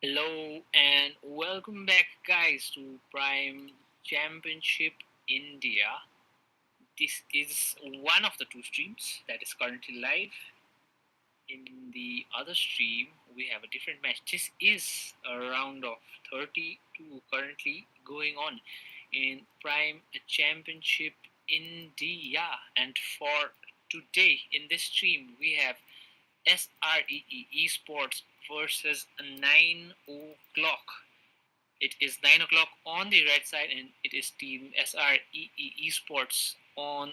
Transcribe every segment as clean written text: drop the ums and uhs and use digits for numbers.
Hello and welcome back, guys, to Prime Championship India. This is one of the two streams that is currently live. In the other stream, we have a different match. This is a round of 32 currently going on in Prime Championship India. And for today, in this stream, we have SREE Esports versus 9 o'clock. It is 9 o'clock on the right side, and it is Team SREE Esports on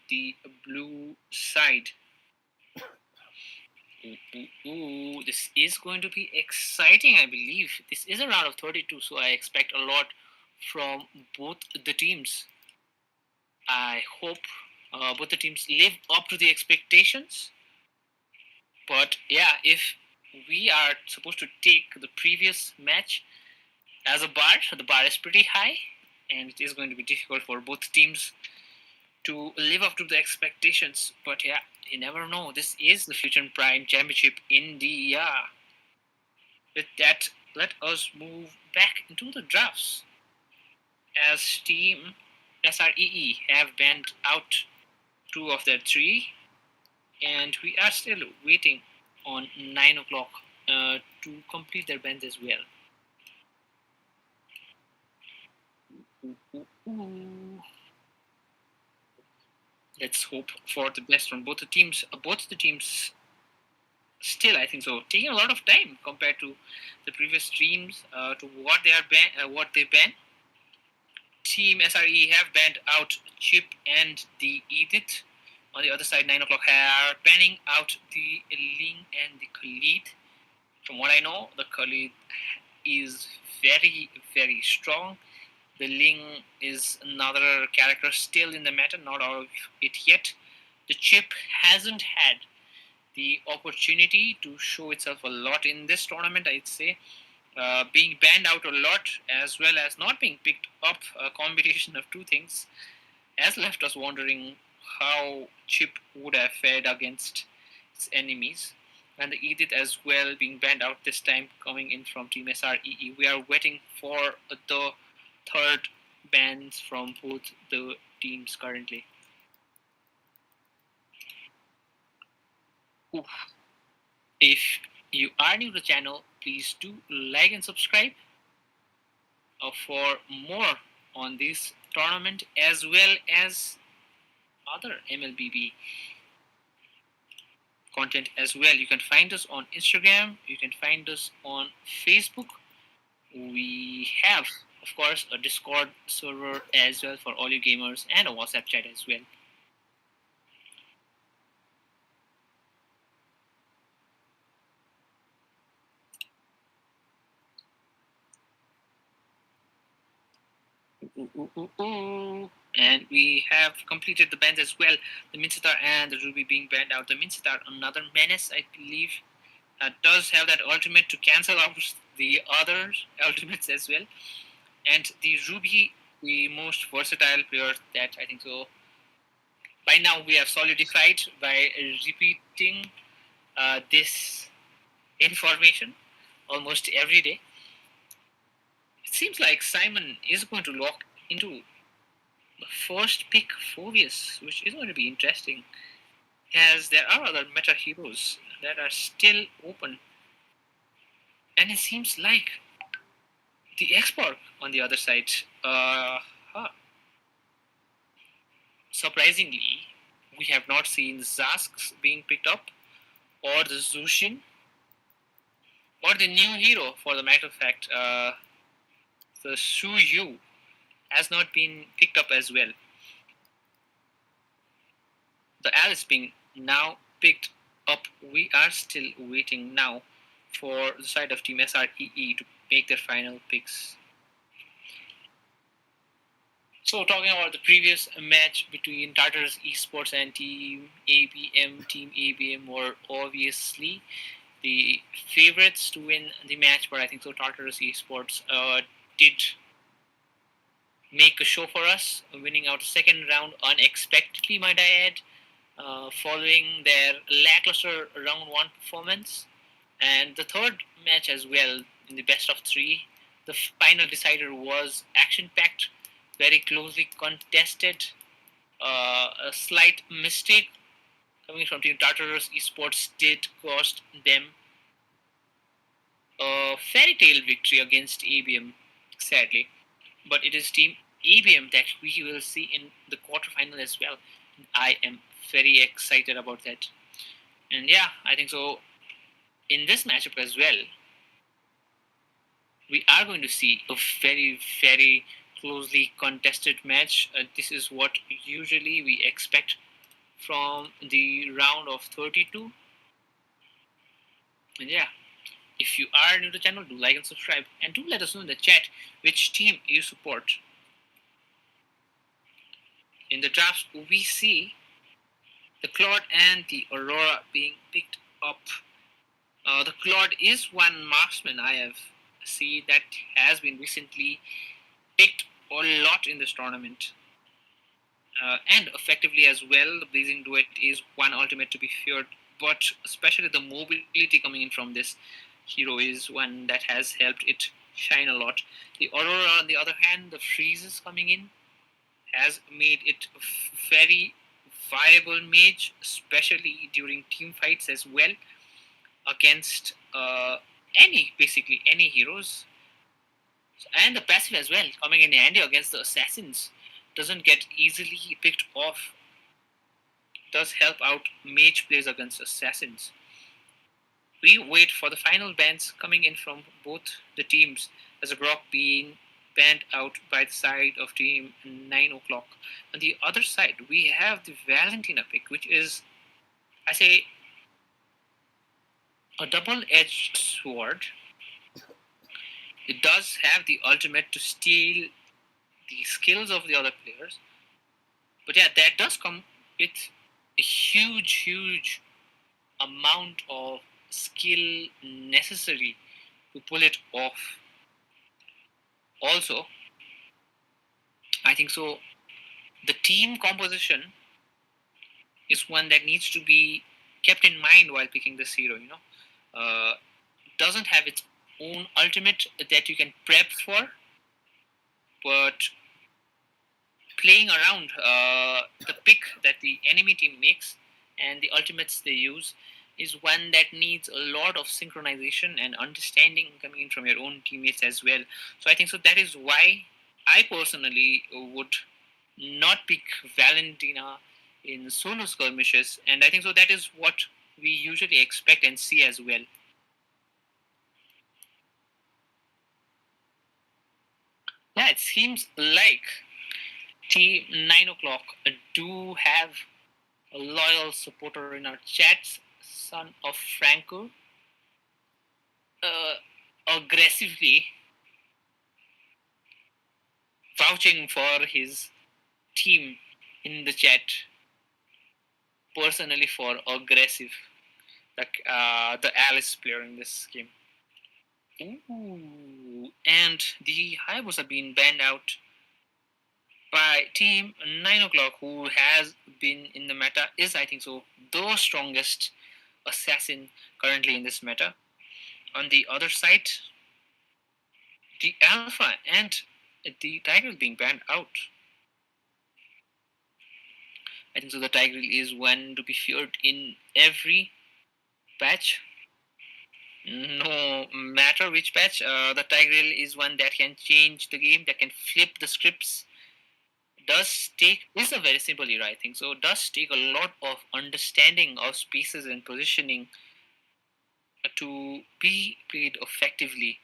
the blue side. This is going to be exciting, I believe. This is a round of 32, so I expect a lot from both the teams. I hope both the teams live up to the expectations. But yeah, if we are supposed to take the previous match as a bar, the bar is pretty high, and it is going to be difficult for both teams to live up to the expectations. But yeah, you never know. This is the Future Prime Championship India. With that, let us move back into the drafts. As Team SREE have banned out two of their three, and we are still waiting on 9 o'clock to complete their bans as well. Let's hope for the best from both the teams. Both the teams still, I think so, taking a lot of time compared to the previous streams to what they banned. Team SRE have banned out Chip and the Edith. On the other side, 9 o'clock are banning out the Ling and the Khalid. From what I know, the Khalid is very, very strong. The Ling is another character still in the meta, not out of it yet. The Chip hasn't had the opportunity to show itself a lot in this tournament, I'd say. Being banned out a lot, as well as not being picked up, a combination of two things, has left us wondering how Chip would have fared against its enemies. And the Edith as well being banned out this time, coming in from Team SREE. We are waiting for the third bans from both the teams currently. Oof. If you are new to the channel, please do like and subscribe for more on this tournament as well as other MLBB content as well. You can find us on Instagram, you can find us on Facebook. We have, of course, a Discord server as well for all you gamers and a WhatsApp chat as well. And we have completed the bans as well. The Minstar and the Ruby being banned out. The Minstar, another menace, I believe, does have that ultimate to cancel out the other ultimates as well. And the Ruby, the most versatile player that I think so. By now, we have solidified by repeating this information almost every day. It seems like Simon is going to lock into the first pick Phobius, which is going to be interesting, as there are other meta heroes that are still open. And it seems like the expert on the other side, surprisingly, we have not seen Zasks being picked up, or the Zushin, or the new hero, for the matter of fact, the Su Yu has not been picked up as well. The Alice being now picked up, we are still waiting now for the side of Team SREE to make their final picks. So, talking about the previous match between Tartarus Esports and Team ABM were obviously the favorites to win the match, but I think so Tartarus Esports did make a show for us, winning out the second round unexpectedly, might I add, following their lackluster round one performance. And the third match as well, in the best of three. The final decider was action-packed, very closely contested. A slight mistake coming from Team Tartarus Esports did cost them a fairy tale victory against ABM, sadly. But it is Team ABM that we will see in the quarterfinal as well. I am very excited about that. And yeah, I think so. In this matchup as well, we are going to see a very, very closely contested match. This is what usually we expect from the round of 32. And yeah, if you are new to the channel, do like and subscribe, and do let us know in the chat which team you support. In the drafts, we see the Claude and the Aurora being picked up. The Claude is one marksman I have seen that has been recently picked a lot in this tournament. And effectively as well, the Blazing Duet is one ultimate to be feared, but especially the mobility coming in from this hero is one that has helped it shine a lot. The Aurora, on the other hand, the freezes coming in has made it a very viable mage, especially during team fights as well, against basically any heroes. And the passive as well, coming in handy against the assassins, doesn't get easily picked off. Does help out mage plays against assassins. We wait for the final bans coming in from both the teams, as a Grok being banned out by the side of team 9 o'clock. On the other side, we have the Valentina pick, which is, I say, a double-edged sword. It does have the ultimate to steal the skills of the other players. But yeah, that does come with a huge amount of skill necessary to pull it off. Also, I think so, the team composition is one that needs to be kept in mind while picking this hero, doesn't have its own ultimate that you can prep for, but playing around the pick that the enemy team makes and the ultimates they use is one that needs a lot of synchronization and understanding coming in from your own teammates as well. So I think so that is why I personally would not pick Valentina in solo skirmishes, and I think so that is what we usually expect and see as well. Yeah, it seems like Team 9 o'clock do have a loyal supporter in our chats, son of Franco, aggressively vouching for his team in the chat, personally for aggressive, like the Alice player in this game. Ooh, and the Hayabusa have been banned out by Team 9 o'clock, who has been in the meta, is I think so the strongest assassin currently in this meta. On the other side, the Alpha and the Tigreal being banned out. I think so the Tigreal is one to be feared in every patch. No matter which patch, the Tigreal is one that can change the game, that can flip the scripts. Is a very simple hero, I think. So does take a lot of understanding of spaces and positioning to be played effectively.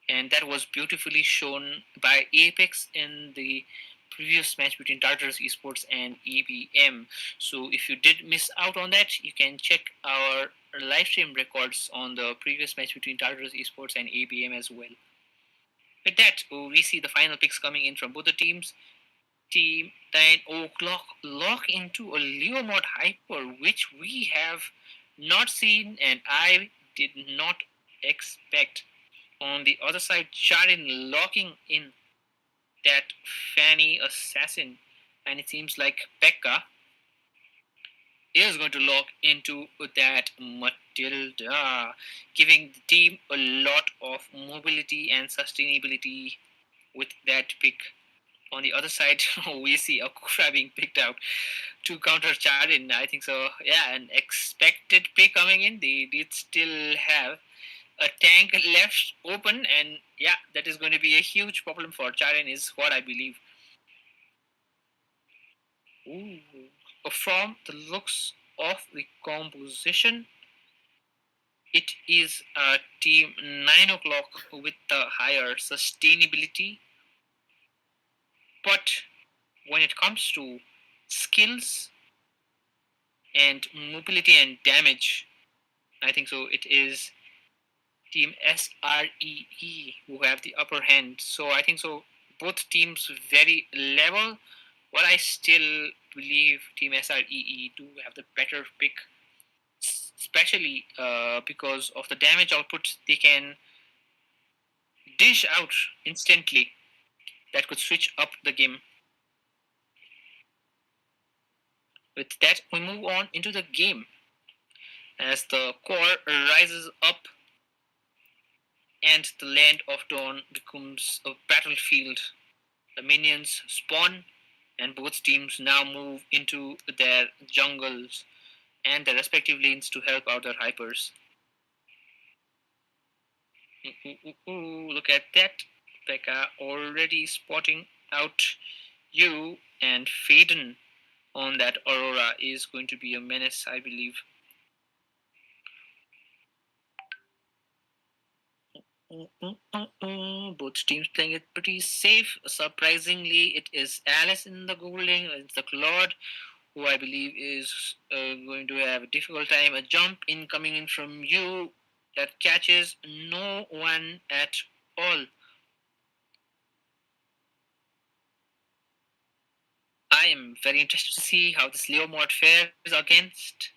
And that was beautifully shown by Apex in the previous match between Tartarus Esports and ABM. So if you did miss out on that, you can check our live stream records on the previous match between Tartarus Esports and ABM as well. With that, we see the final picks coming in from both the teams. Team 9 o'clock lock into a Leo mod hyper, which we have not seen and I did not expect. On the other side, Charin locking in that Fanny assassin, and it seems like Pekka is going to lock into that Matilda, giving the team a lot of mobility and sustainability with that pick. On the other side, we see a Kufra being picked out to counter Charin. I think so. Yeah, an expected pick coming in. They did still have a tank left open, and yeah, that is going to be a huge problem for Charin, is what I believe. Ooh. From the looks of the composition, it is team 9 o'clock with the higher sustainability. But when it comes to skills and mobility and damage, I think so it is team SREE who have the upper hand. So I think so both teams very level, but I still believe team SREE do have the better pick, especially because of the damage output they can dish out instantly. That could switch up the game. With that, we move on into the game. As the core rises up and the land of dawn becomes a battlefield, the minions spawn and both teams now move into their jungles and their respective lanes to help out their hypers. Look at that. Pekka already spotting out you, and Faden on that Aurora is going to be a menace, I believe. Both teams playing it pretty safe. Surprisingly, it is Alice in the Golding. It's the Claude, who I believe is going to have a difficult time. A jump in coming in from you that catches no one at all. I am very interested to see how this Leo mod fares against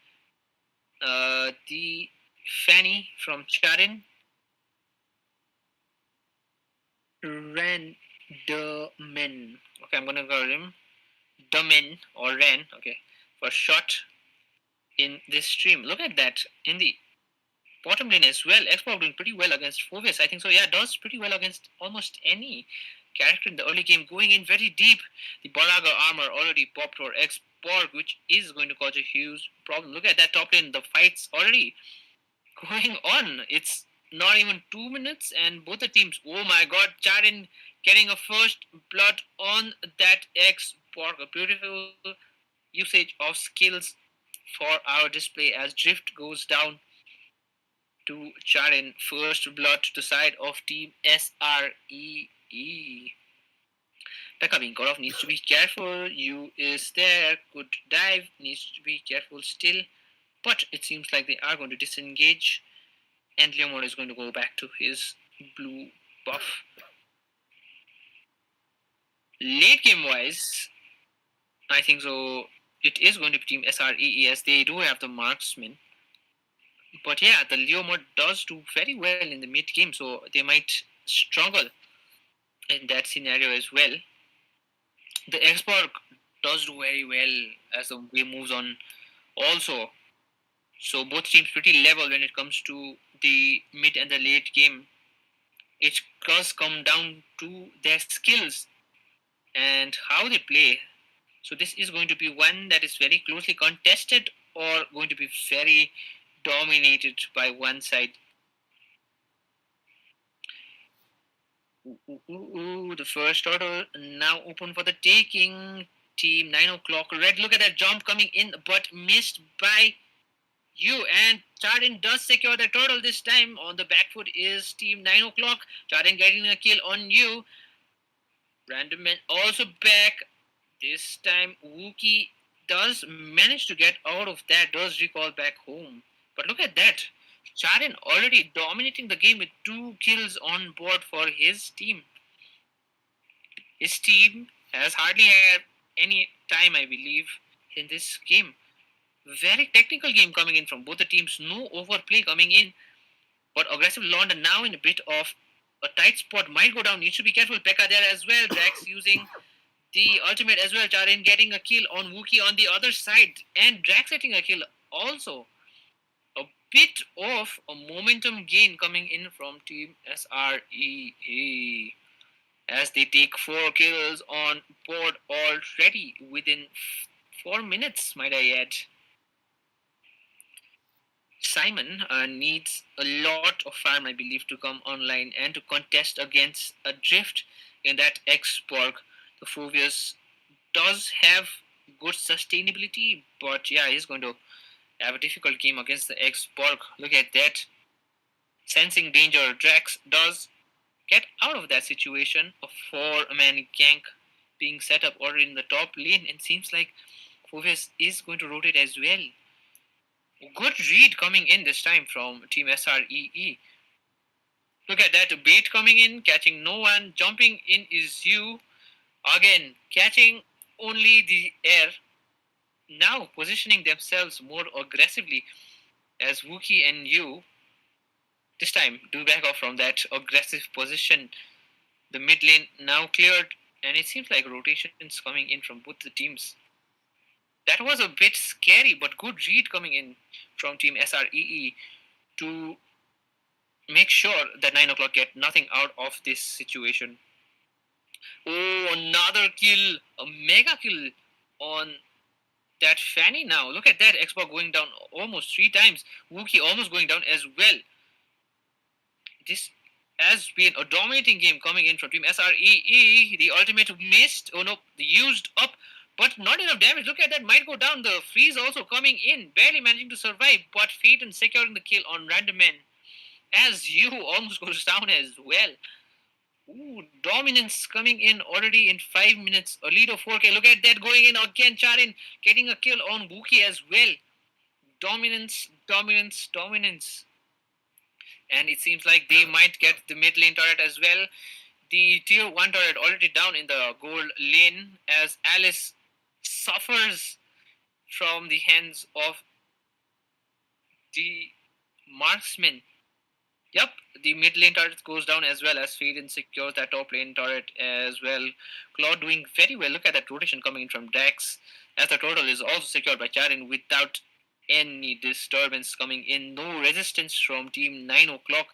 the Fanny from Charin. Randamen. Okay, I'm gonna call him Domin or Ren. Okay, for shot in this stream. Look at that in the bottom lane as well. Xbox doing pretty well against Phovis. I think so. Yeah, does pretty well against almost any character in the early game. Going in very deep. The Baraga armor already popped for Xborg, which is going to cause a huge problem. Look at that top lane. The fight's already going on. It's not even 2 minutes, and both the teams. Oh my God, Charin getting a first blood on that Xborg. A beautiful usage of skills for our display as Drift goes down to Charin. First blood to the side of Team SREE. Pekka Vinkorov needs to be careful. You is there. Good dive. Needs to be careful still. But it seems like they are going to disengage. And Leomord is going to go back to his blue buff. Late game wise, I think so. It is going to be Team SREE as they do have the marksman. But yeah, the Leomord does do very well in the mid game, so they might struggle in that scenario as well. The Xborg does do very well as the game moves on also. So both teams pretty level when it comes to the mid and the late game. It does come down to their skills and how they play. So this is going to be one that is very closely contested or going to be very dominated by one side. The first order now open for the taking. Team 9 o'clock red. Look at that jump coming in, but missed by you. And Charin does secure the turtle this time. On the back foot is Team 9 o'clock. Charin getting a kill on you. Random man also back. This time Wookie does manage to get out of that, does recall back home. But look at that. Charin already dominating the game with 2 kills on board for his team. His team has hardly had any time, I believe, in this game. Very technical game coming in from both the teams. No overplay coming in. But aggressive London now in a bit of a tight spot. Might go down. Needs to be careful. Pekka there as well. Drax using the ultimate as well. Charin getting a kill on Wookie on the other side, and Drax getting a kill also. A bit of a momentum gain coming in from Team SREA as they take 4 kills on board already within 4 minutes, might I add. Simon needs a lot of farm, I believe, to come online and to contest against Adrift in that X-Borg. The Phoveus does have good sustainability, but yeah, he's going to have a difficult game against the X-Borg. Look at that. Sensing danger, Drax does get out of that situation. A 4-man gank being set up already in the top lane, and seems like Phoveus is going to rotate as well. Good read coming in this time from Team SREE. Look at that bait coming in, catching no one. Jumping in is you. Again, catching only the air. Now positioning themselves more aggressively as Wookie and you this time do back off from that aggressive position. The mid lane now cleared, and it seems like rotations coming in from both the teams. That was a bit scary, but good read coming in from Team SREE to make sure that 9 o'clock get nothing out of this situation. Oh, another kill, a mega kill on that Fanny now. Look at that, Xbox going down almost 3 times. Wookie almost going down as well. This has been a dominating game coming in from Team SREE. The ultimate missed. Oh no, they used up, but not enough damage. Look at that, might go down. The freeze also coming in, barely managing to survive, but Phaeton securing the kill on Random Man. As you almost goes down as well. Ooh, dominance coming in already in 5 minutes. A lead of 4K. Look at that going in again. Charin getting a kill on Wookie as well. Dominance, dominance, dominance. And it seems like they might get the mid lane turret as well. The tier 1 turret already down in the gold lane as Alice suffers from the hands of the marksman. Yep, the mid lane turret goes down as well as Phaeton secures that top lane turret as well. Claude doing very well. Look at that rotation coming in from Dax as the turtle is also secured by Charin without any disturbance coming in. No resistance from Team 9 o'clock,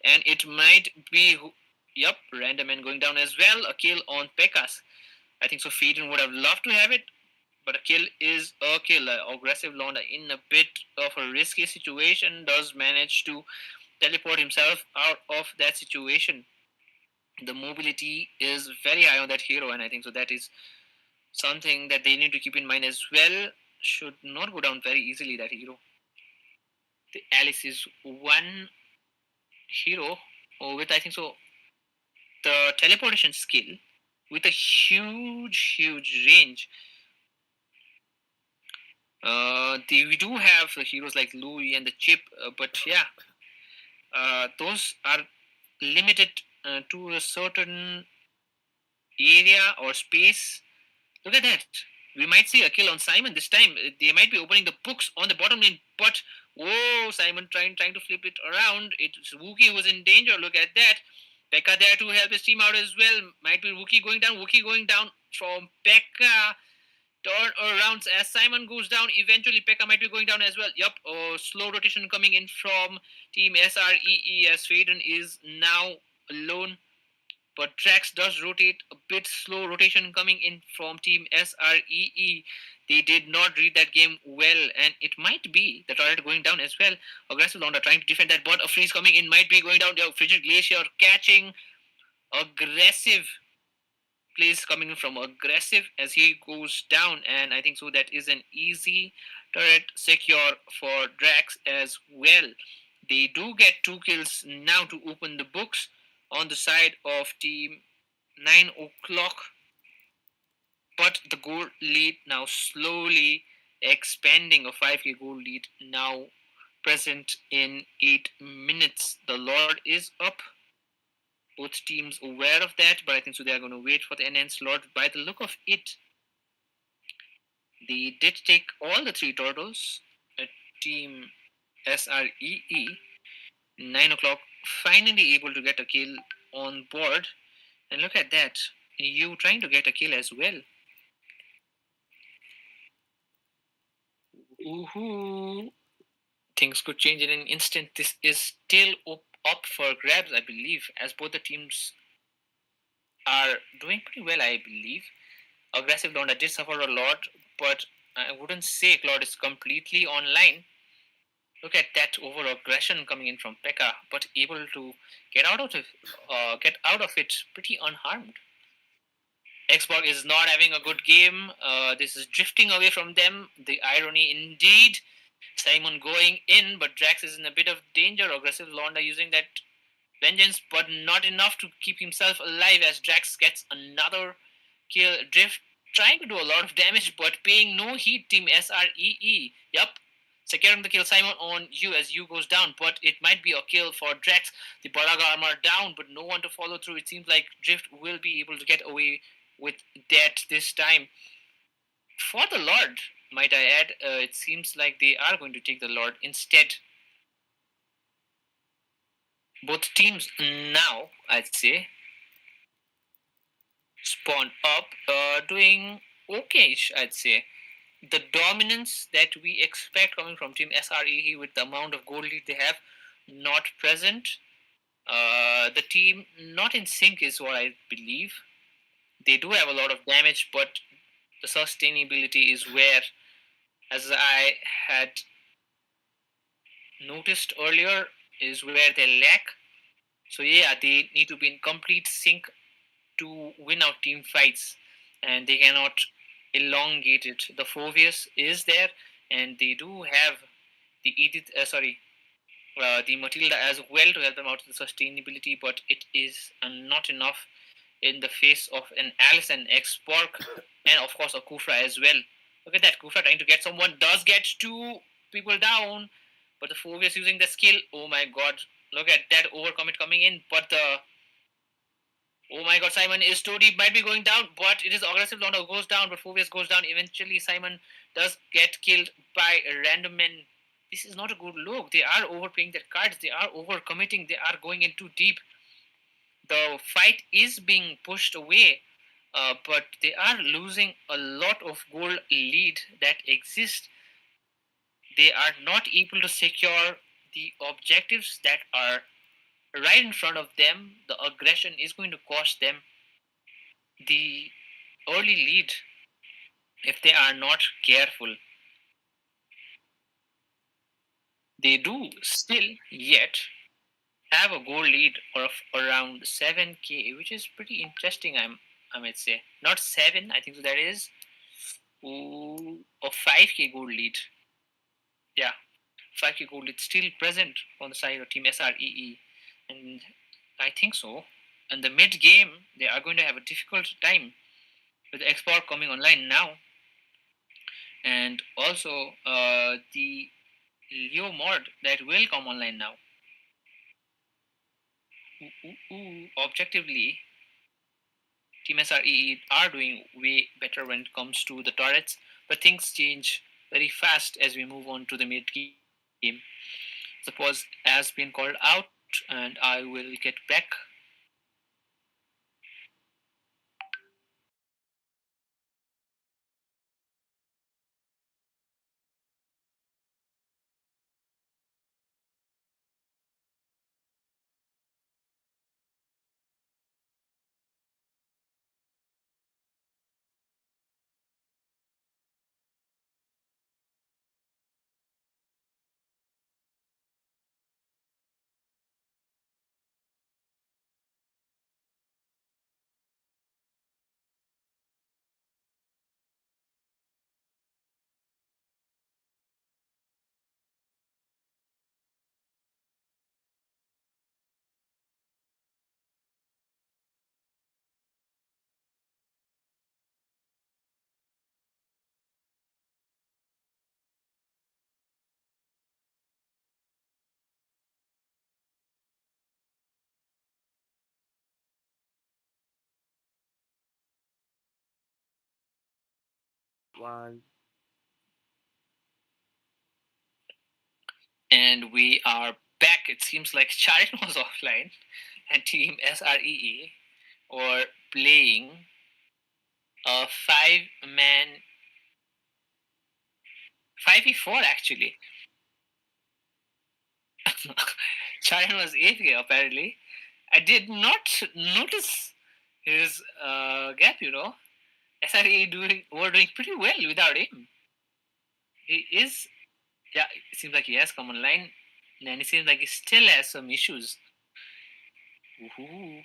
and it might be, yep, Random Man going down as well. A kill on Pekas. I think so Phaeton would have loved to have it, but a kill is a kill. Aggressive Londa in a bit of a risky situation does manage to teleport himself out of that situation. The mobility is very high on that hero, and I think so that is something that they need to keep in mind as well. Should not go down very easily, that hero. The Alice is one hero with, I think so, the teleportation skill with a huge range. We do have the heroes like Louis and the Chip, but yeah, those are limited to a certain area or space. Look at that. We might see a kill on Simon this time. They might be opening the books on the bottom lane, but whoa, Simon trying to flip it around. It's Wookie who's in danger. Look at that. Pekka there to help his team out as well. Might be Wookie going down. Wookie going down from Pekka. Turn around as Simon goes down. Eventually, Pekka might be going down as well. Yup, slow rotation coming in from Team SREE as Phaeton is now alone. But Drax does rotate a bit slow rotation coming in from Team SREE. They did not read that game well, and it might be the turret going down as well. Aggressive Londa trying to defend that, but a freeze coming in might be going down. Frigid Glacier catching aggressive plays coming from aggressive as he goes down, and I think so that is an easy turret secure for Drax as well. They do get 2 kills now to open the books on the side of Team 9 o'clock, but the goal lead now slowly expanding. A 5k goal lead now present in 8 minutes. The Lord is up. Both teams aware of that, but I think so they are going to wait for the enhanced Lord. By the look of it, they did take all the 3 turtles. Team SREE, 9 o'clock, finally able to get a kill on board. And look at that. you trying to get a kill as well. Ooh, things could change in an instant. This is still up for grabs, I believe, as both the teams are doing pretty well, I believe. Aggressive Londa did suffer a lot, but I wouldn't say Claude is completely online. Look at that over aggression coming in from Pekka, but able to get out of it pretty unharmed. Xbox is not having a good game. This is drifting away from them. The irony indeed. Simon going in, but Drax is in a bit of danger. Aggressive Londa using that vengeance, but not enough to keep himself alive as Drax gets another kill. Drift trying to do a lot of damage, but paying no heed. Team SREE. Yup. Securing the kill, Simon on you as you goes down, but it might be a kill for Drax. The Baraga armor down, but no one to follow through. It seems like Drift will be able to get away with that this time. For the Lord, might I add, it seems like they are going to take the Lord instead. Both teams now, I'd say, spawn up, doing okay, I'd say. The dominance that we expect coming from Team SRE with the amount of gold lead they have, not present. The team not in sync is what I believe. They do have a lot of damage, but the sustainability is where, as I had noticed earlier, is where they lack. So yeah, they need to be in complete sync to win out team fights, and they cannot elongate it. The Fovius is there, and they do have the Edith, the Matilda as well to help them out with the sustainability, but it is not enough in the face of an Alice and X-Pork, and of course a Kufra as well. Look at that, Kufra trying to get someone, does get two people down, but the Fovius using the skill, oh my god, look at that overcommit coming in, but the oh my god, Simon is too deep, might be going down, but it is aggressive. Londo goes down, but Phobius goes down. Eventually, Simon does get killed by random men. This is not a good look. They are overplaying their cards, they are overcommitting, they are going in too deep. The fight is being pushed away, but they are losing a lot of gold lead that exists. They are not able to secure the objectives that are right in front of them. The aggression is going to cost them the early lead if they are not careful. They do still yet have a goal lead of around 7k, which is pretty interesting. I might say not 7. I think so that is a 5k goal lead. Yeah, 5k goal lead still present on the side of Team SREE, and I think so. In the mid game, they are going to have a difficult time with Export coming online now, and also the Leo mod that will come online now. Objectively, Team SRE are doing way better when it comes to the turrets, but things change very fast as we move on to the mid game. Suppose has been called out, and I will get back. One. And we are back. It seems like Charit was offline, and Team SREE were playing a 5-man, 5v4 actually. Charan was 8th gear apparently. I did not notice his gap. SRE were doing pretty well without him. He is, yeah, it seems like he has come online, and it seems like he still has some issues. Ooh.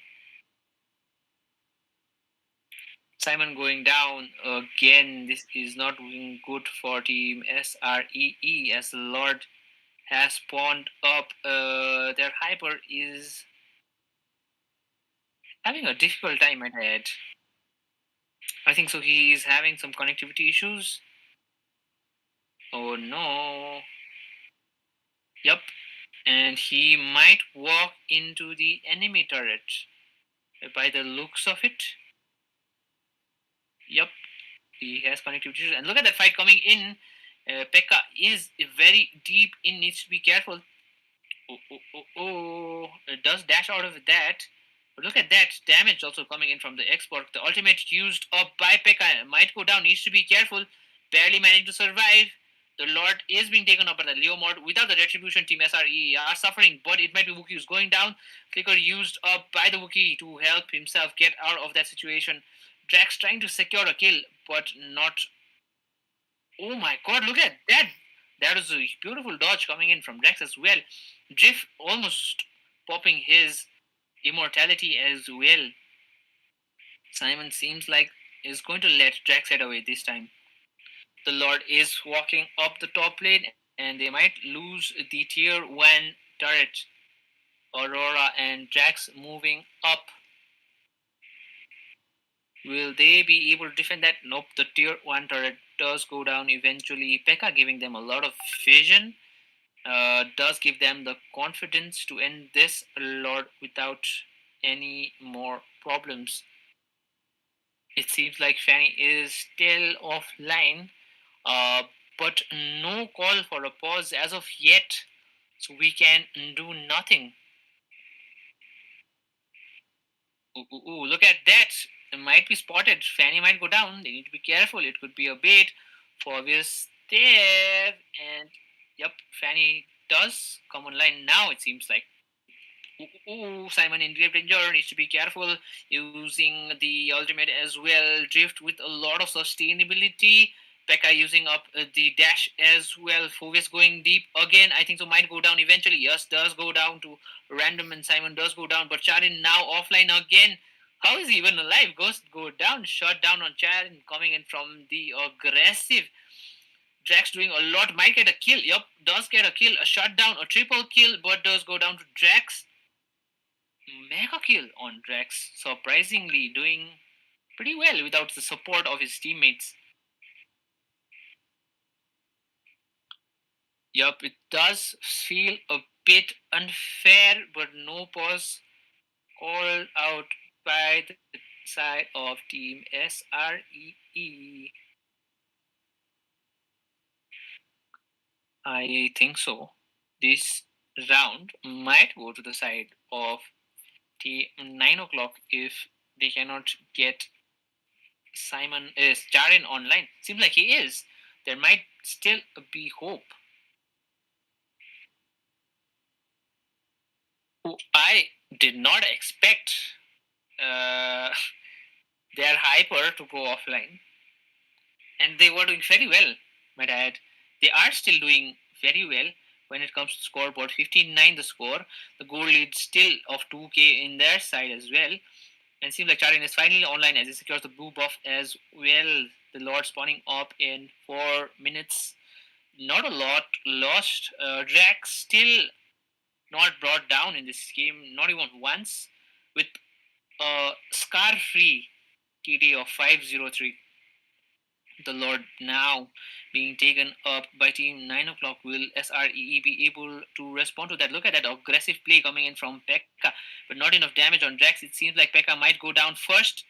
Simon going down again. This is not looking good for team SREE as the Lord has spawned up. Their hyper is having a difficult time at head. I think so. He is having some connectivity issues. Oh no. Yep. And he might walk into the enemy turret by the looks of it. Yep. He has connectivity issues. And look at that fight coming in. Pekka is very deep in, needs to be careful. Oh. It does dash out of that. But look at that damage also coming in from the export. The ultimate used up by Pekka might go down. Needs to be careful. Barely managed to survive. The Lord is being taken up by the Leo mod. Without the Retribution, Team SRE are suffering, but it might be Wookiee who's going down. Flicker used up by the Wookiee to help himself get out of that situation. Drax trying to secure a kill, but not. Oh my god, look at that! That was a beautiful dodge coming in from Drax as well. Drift almost popping his immortality as well. Simon seems like is going to let Drax head away this time. The Lord is walking up the top lane and they might lose the tier 1 turret. Aurora and Drax moving up. Will they be able to defend that? Nope, the tier 1 turret does go down eventually. Pekka giving them a lot of vision. Does give them the confidence to end this Lord without any more problems. It seems like Fanny is still offline, but no call for a pause as of yet, so we can do nothing. Ooh, look at that! It might be spotted. Fanny might go down. They need to be careful. It could be a bait. Forvis there, and yep, Fanny does come online now. It seems like. Ooh, Simon in grave danger. Needs to be careful using the ultimate as well. Drift with a lot of sustainability. Pekka using up the dash as well. Focus going deep again. I think so. Might go down eventually. Yes, does go down to random, and Simon does go down. But Charin now offline again. How is he even alive? Ghost go down. Shot down on Charin coming in from the aggressive. Drax doing a lot. Might get a kill. Yup, does get a kill. A shutdown, a triple kill, but does go down to Drax. Mega kill on Drax, surprisingly doing pretty well without the support of his teammates. Yup, it does feel a bit unfair, but no pause called out by the side of Team SREE. I think so. This round might go to the side of Team 9 o'clock if they cannot get Simon is Jaren online. Seems like he is. There might still be hope. I did not expect uh, their hyper to go offline, and they were doing very well. Might add, they are still doing very well when it comes to scoreboard. 15-9 the score. The goal lead still of 2K in their side as well. And seems like Charin is finally online as he secures the blue buff as well. The Lord spawning up in 4 minutes. Not a lot lost. Drax still not brought down in this game, not even once, with a scar free TD of 503. The Lord now being taken up by Team 9 o'clock. Will SREE be able to respond to that? Look at that aggressive play coming in from Pekka, but not enough damage on Drax. It seems like Pekka might go down first.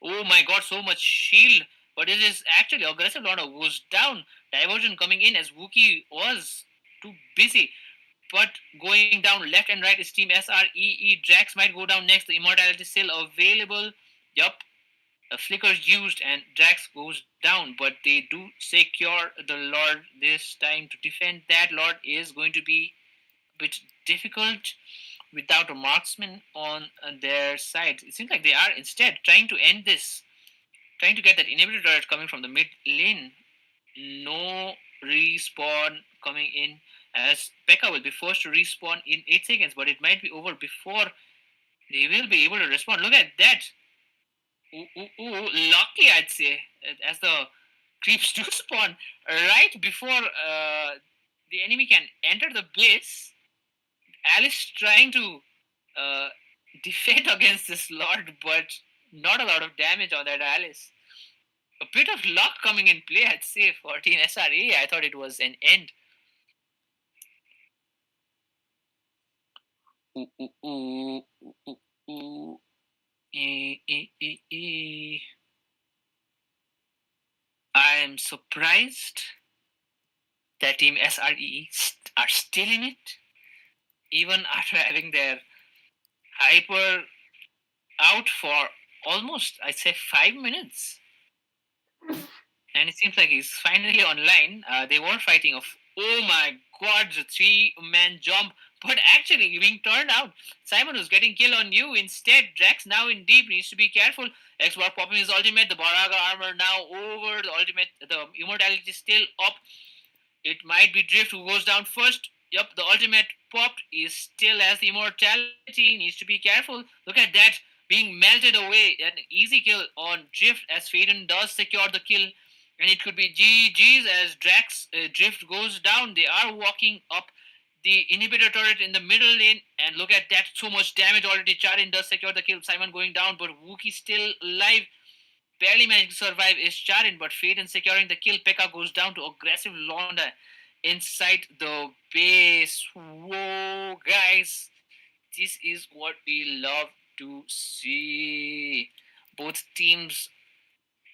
Oh my god, so much shield. But it is actually aggressive Lorna goes down. Diversion coming in as Wookiee was too busy. But going down left and right is Team SREE. Drax might go down next. The immortality is still available. Yup. A flicker used and Drax goes down, but they do secure the Lord this time. To defend that Lord is going to be a bit difficult without a marksman on their side. It seems like they are instead trying to end this, trying to get that inhibitor turret coming from the mid lane. No respawn coming in, as Pekka will be forced to respawn in 8 seconds, but it might be over before they will be able to respond. Look at that. Lucky, I'd say, as the creeps do spawn right before the enemy can enter the base. Alice trying to uh, defend against this Lord, but not a lot of damage on that Alice. A bit of luck coming in play, I'd say, for Team SRE. I thought it was an end. Ooh, ooh, ooh, ooh, ooh, ooh. I am surprised that Team SRE are still in it, even after having their hyper out for almost, I'd say, 5 minutes. And it seems like he's finally online. They were fighting of, oh my god, the 3-man jump, but actually being turned out. Simon was getting kill on you. Instead, Drax now in deep needs to be careful. X-Bar popping his ultimate, the Baraga armor now over, the ultimate, the immortality still up. It might be Drift who goes down first. Yup, the ultimate popped. Is still has the immortality. Needs to be careful. Look at that being melted away. An easy kill on Drift as Faden does secure the kill. And it could be GG's as Drax Drift goes down. They are walking up the inhibitor turret in the middle lane. And look at that. So much damage already. Charin does secure the kill. Simon going down, but Wookie still alive. Barely managed to survive is Charin, but Faden securing the kill. Pekka goes down to aggressive Londa inside the base. Whoa, guys. This is what we love to see. Both teams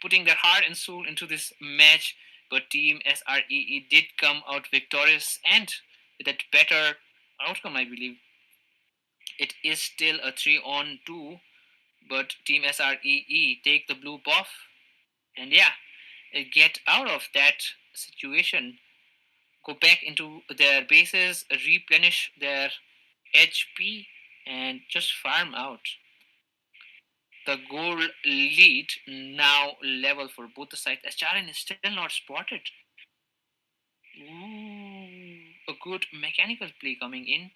putting their heart and soul into this match, but Team SREE did come out victorious and with a better outcome, I believe. It is still a 3-on-2, but Team SREE take the blue buff and yeah, get out of that situation, go back into their bases, replenish their HP, and just farm out. The goal lead now level for both the sides as Charin is still not spotted. Ooh, a good mechanical play coming in.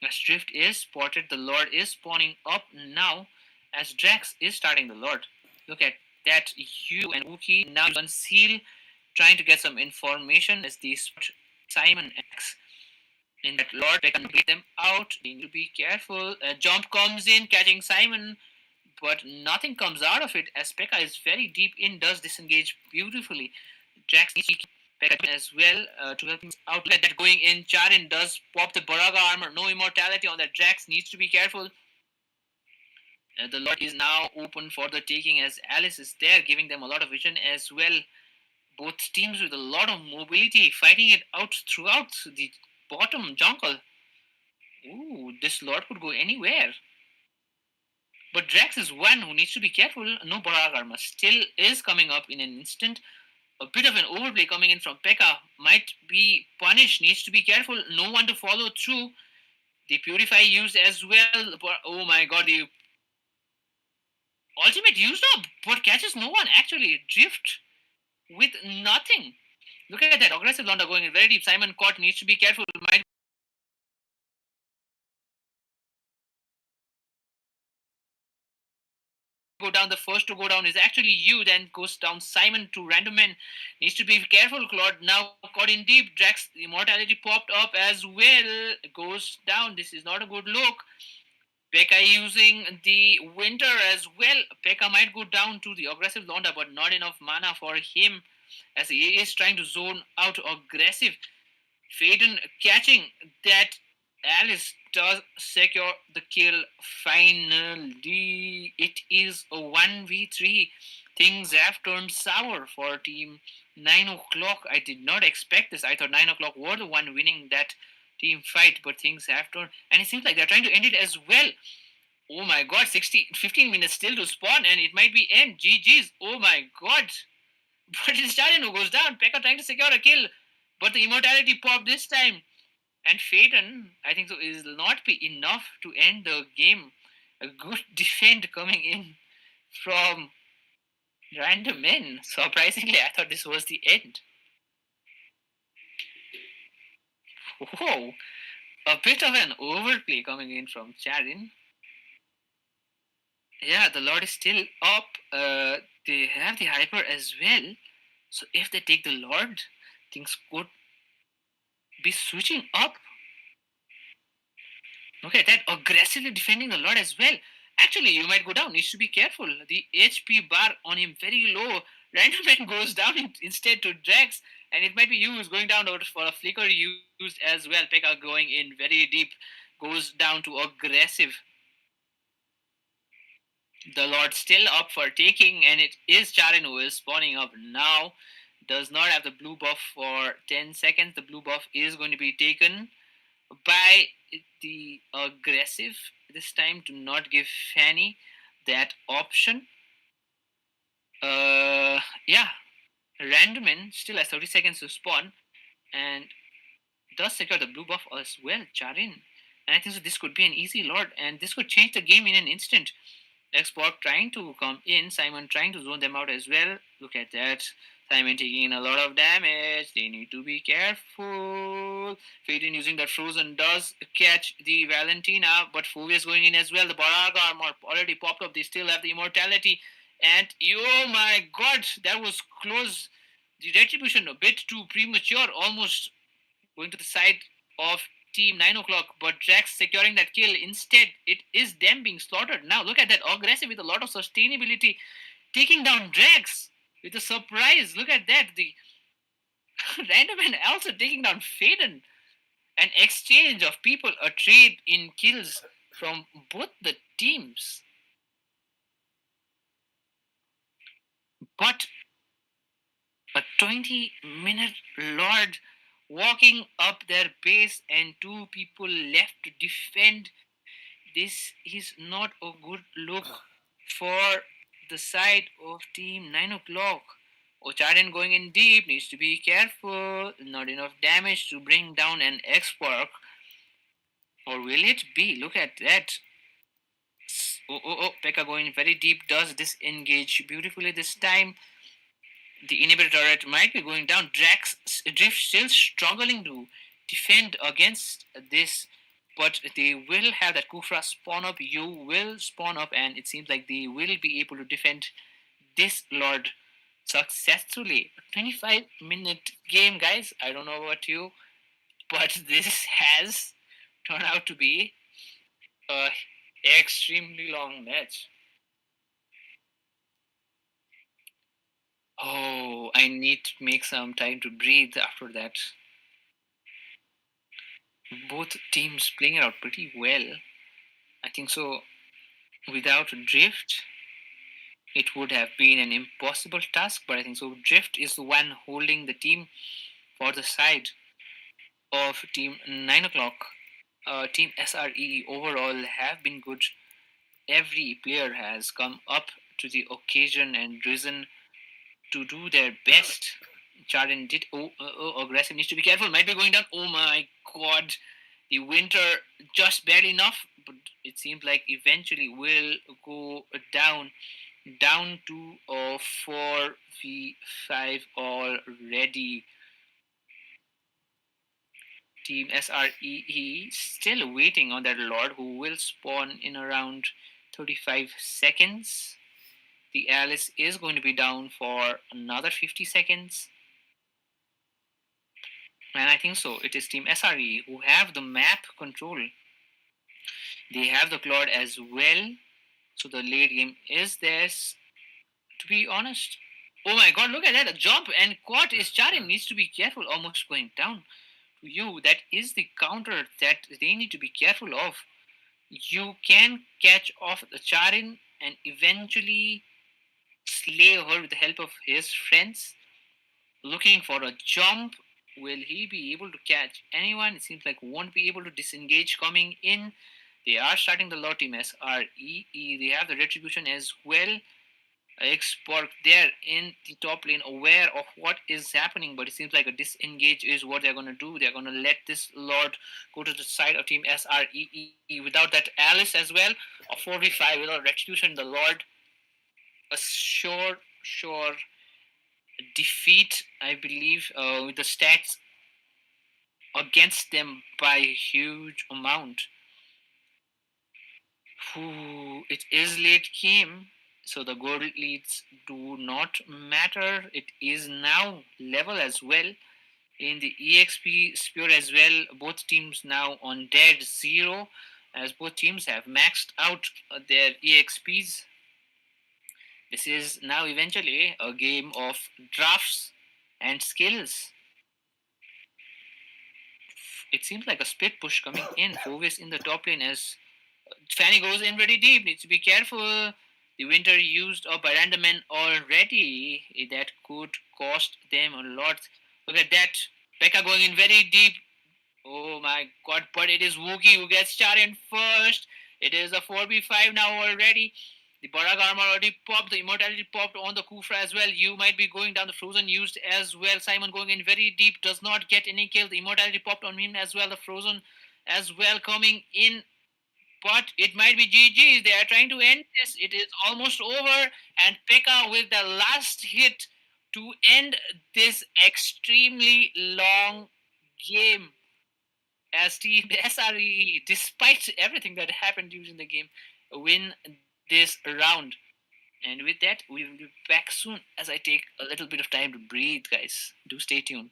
As Drift is spotted, the Lord is spawning up now as Drax is starting the Lord. Look at that. Hugh and Wookie now conceal, trying to get some information as they spot Simon X. In that Lord, they can get them out. They need to be careful. A jump comes in, catching Simon, but nothing comes out of it as Pekka is very deep in, does disengage beautifully. Drax needs to keep Pekka as well to help him out. Let that going in. Charin does pop the Baraga armor. No immortality on that. Drax needs to be careful. The Lord is now open for the taking as Alice is there, giving them a lot of vision as well. Both teams with a lot of mobility, fighting it out throughout the bottom jungle. Ooh, this Lord could go anywhere. But Drax is one who needs to be careful. No Baraga armor still is coming up in an instant. A bit of an overplay coming in from Pekka might be punished. Needs to be careful. No one to follow through. The Purify used as well. Oh my god, the ultimate used up, but catches no one. Actually, Drift with nothing. Look at that aggressive Londa going in very deep. Simon caught. Needs to be careful. Might go down. The first to go down is actually you. Then goes down Simon to Random Man. Needs to be careful. Claude now caught in deep. Drax immortality popped up as well. Goes down. This is not a good look. Pekka using the winter as well. Pekka might go down to the aggressive Londa, but not enough mana for him as he is trying to zone out aggressive. Faden catching that. Alice does secure the kill finally. It is a 1v3. Things have turned sour for team 9 o'clock. I did not expect this. I thought 9 o'clock were the one winning that team fight, but things have turned. And it seems like they're trying to end it as well. Oh my god, 15 minutes still to spawn and it might be end. GG's. Oh my god. But it's Stalin who goes down. Pekka trying to secure a kill. But the immortality popped this time. And Phaeton, I think so, is not be enough to end the game. A good defend coming in from random men. Surprisingly, I thought this was the end. Whoa, a bit of an overplay coming in from Charin. Yeah, the Lord is still up. They have the Hyper as well. So if they take the Lord, things could be switching up. Okay, that aggressively defending the Lord as well. Actually, you might go down. Needs to be careful. The HP bar on him very low. Random Man goes down instead to Drax, and it might be you who's going down for a flicker used as well. Pekka going in very deep, goes down to aggressive. The Lord still up for taking, and it is Charin who is spawning up now. Does not have the blue buff for 10 seconds. The blue buff is going to be taken by the aggressive this time to not give Fanny that option. Yeah, Randomin still has 30 seconds to spawn and does secure the blue buff as well, Charin. And I think so this could be an easy lord and this could change the game in an instant. Xbox trying to come in, Simon trying to zone them out as well. Look at that. Simon taking in a lot of damage. They need to be careful. Phaeton using that frozen does catch the Valentina, but Phoveus going in as well. The Baraga armor already popped up. They still have the immortality. And oh my god, that was close. The retribution a bit too premature, almost going to the side of Team 9 o'clock, but Drax securing that kill. Instead, it is them being slaughtered. Now, look at that. Aggressive with a lot of sustainability, taking down Drax with a surprise. Look at that. The random and also taking down Phaeton. An exchange of people, a trade in kills from both the teams. But a 20-minute Lord walking up their base and two people left to defend. This is not a good look for the side of team 9 o'clock. Ocharin going in deep, needs to be careful. Not enough damage to bring down an X-Spark. Or will it be? Look at that. Oh, Pekka going very deep does disengage beautifully this time. The inhibitor turret might be going down. Drax Drift still struggling to defend against this, but they will have that Kufra spawn up. You will spawn up, and it seems like they will be able to defend this Lord successfully. 25-minute game, guys. I don't know about you, but this has turned out to be a extremely long match. Oh, I need to make some time to breathe after that. Both teams playing it out pretty well. I think so. Without Drift, it would have been an impossible task, but I think so. Drift is the one holding the team for the side of Team 9 o'clock. Team SRE overall have been good. Every player has come up to the occasion and risen to do their best. Charin did aggressive, needs to be careful, might be going down. Oh my god, the winter just barely enough, but it seems like eventually will go down to 4v5 already. Team SRE still waiting on that Lord who will spawn in around 35 seconds. The Alice is going to be down for another 50 seconds. And I think so. It is Team SRE who have the map control. They have the Claude as well. So the late game is theirs. To be honest. Oh my god, look at that. A jump and caught is Charin. Needs to be careful. Almost going down to you. That is the counter that they need to be careful of. You can catch off the Charin and eventually slay her with the help of his friends. Looking for a jump. Will he be able to catch anyone? It seems like won't be able to disengage coming in. They are starting the low team SREE. They have the retribution as well. Xborg there in the top lane, aware of what is happening, but it seems like a disengage is what they're going to do. They're going to let this Lord go to the side of Team SREE. Without that Alice as well, a 4v5 without retribution, the Lord a sure defeat, I believe, with the stats against them by a huge amount. It is late game, so the gold leads do not matter. It is now level as well in the EXP sphere as well. Both teams now on dead zero, as both teams have maxed out their EXPs. This is now eventually a game of drafts and skills. It seems like a split push coming in. Fovis in the top lane as Fanny goes in very deep. Needs to be careful. The winter used up by random men already. That could cost them a lot. Look at that. Pekka going in very deep. Oh my god, but it is Wookie who gets shot in first. It is a 4v5 now already. The Barak armor already popped, the immortality popped on the Kufra as well. You might be going down, the Frozen used as well. Simon going in very deep, does not get any kill. The immortality popped on him as well. The Frozen as well coming in, but it might be GG. They are trying to end this. It is almost over, and Pekka with the last hit to end this extremely long game as Team SRE, despite everything that happened during the game, win this round. And with that, we will be back soon as I take a little bit of time to breathe, guys. Do stay tuned.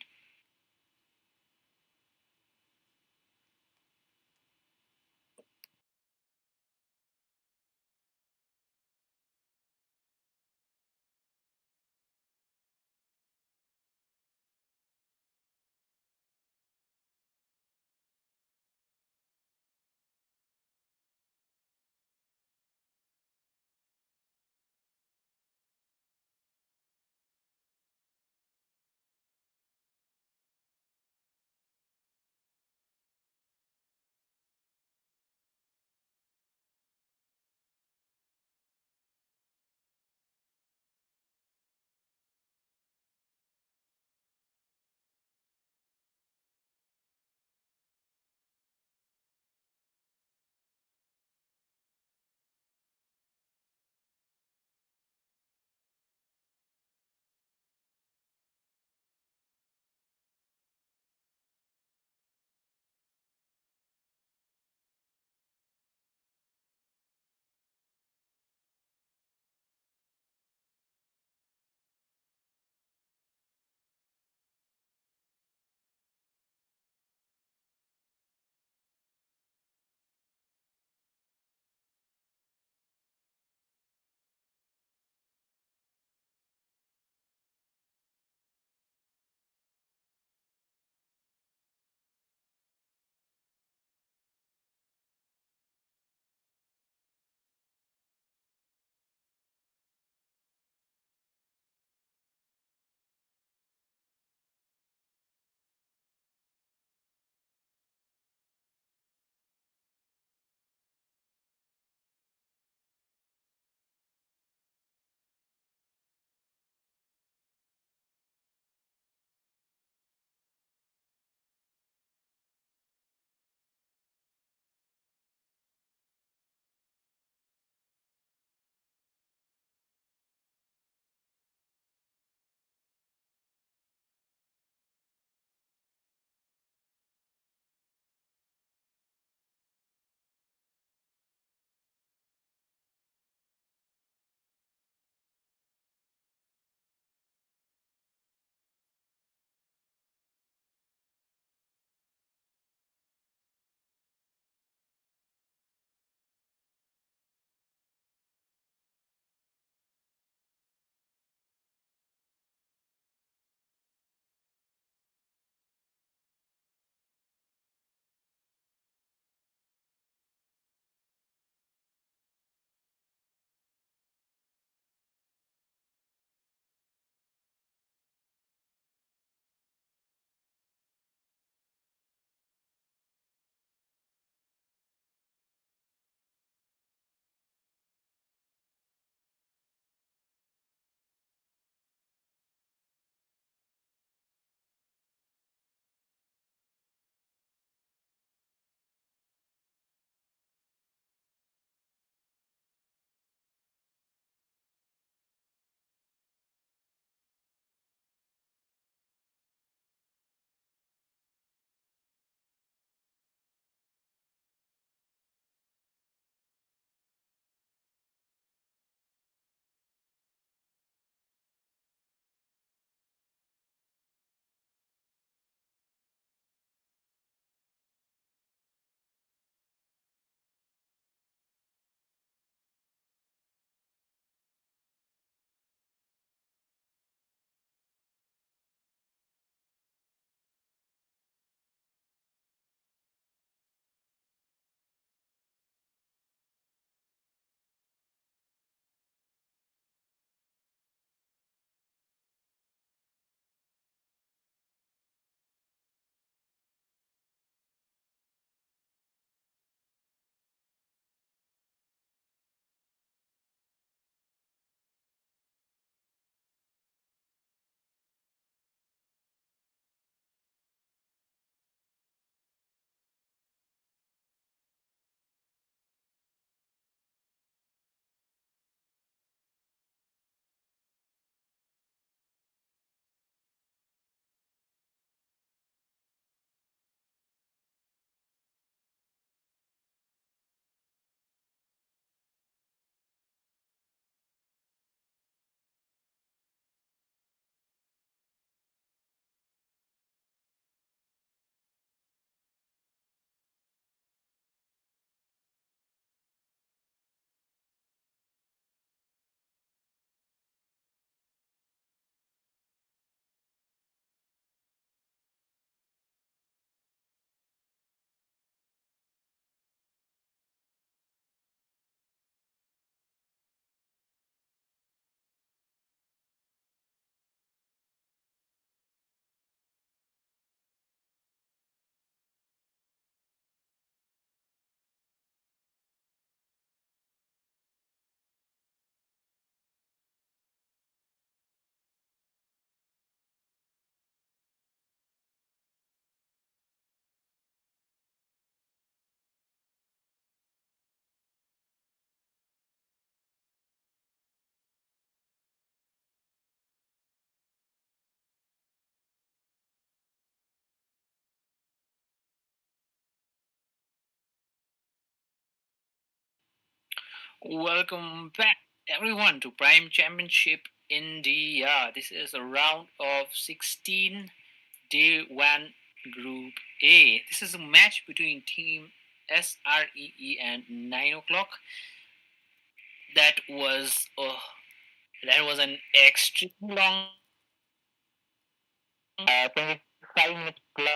Welcome back, everyone, to Prime Championship India. This is a round of 16, day 1, Group A. This is a match between Team SREE and 9 o'clock. That was an extremely long 25 minutes plus.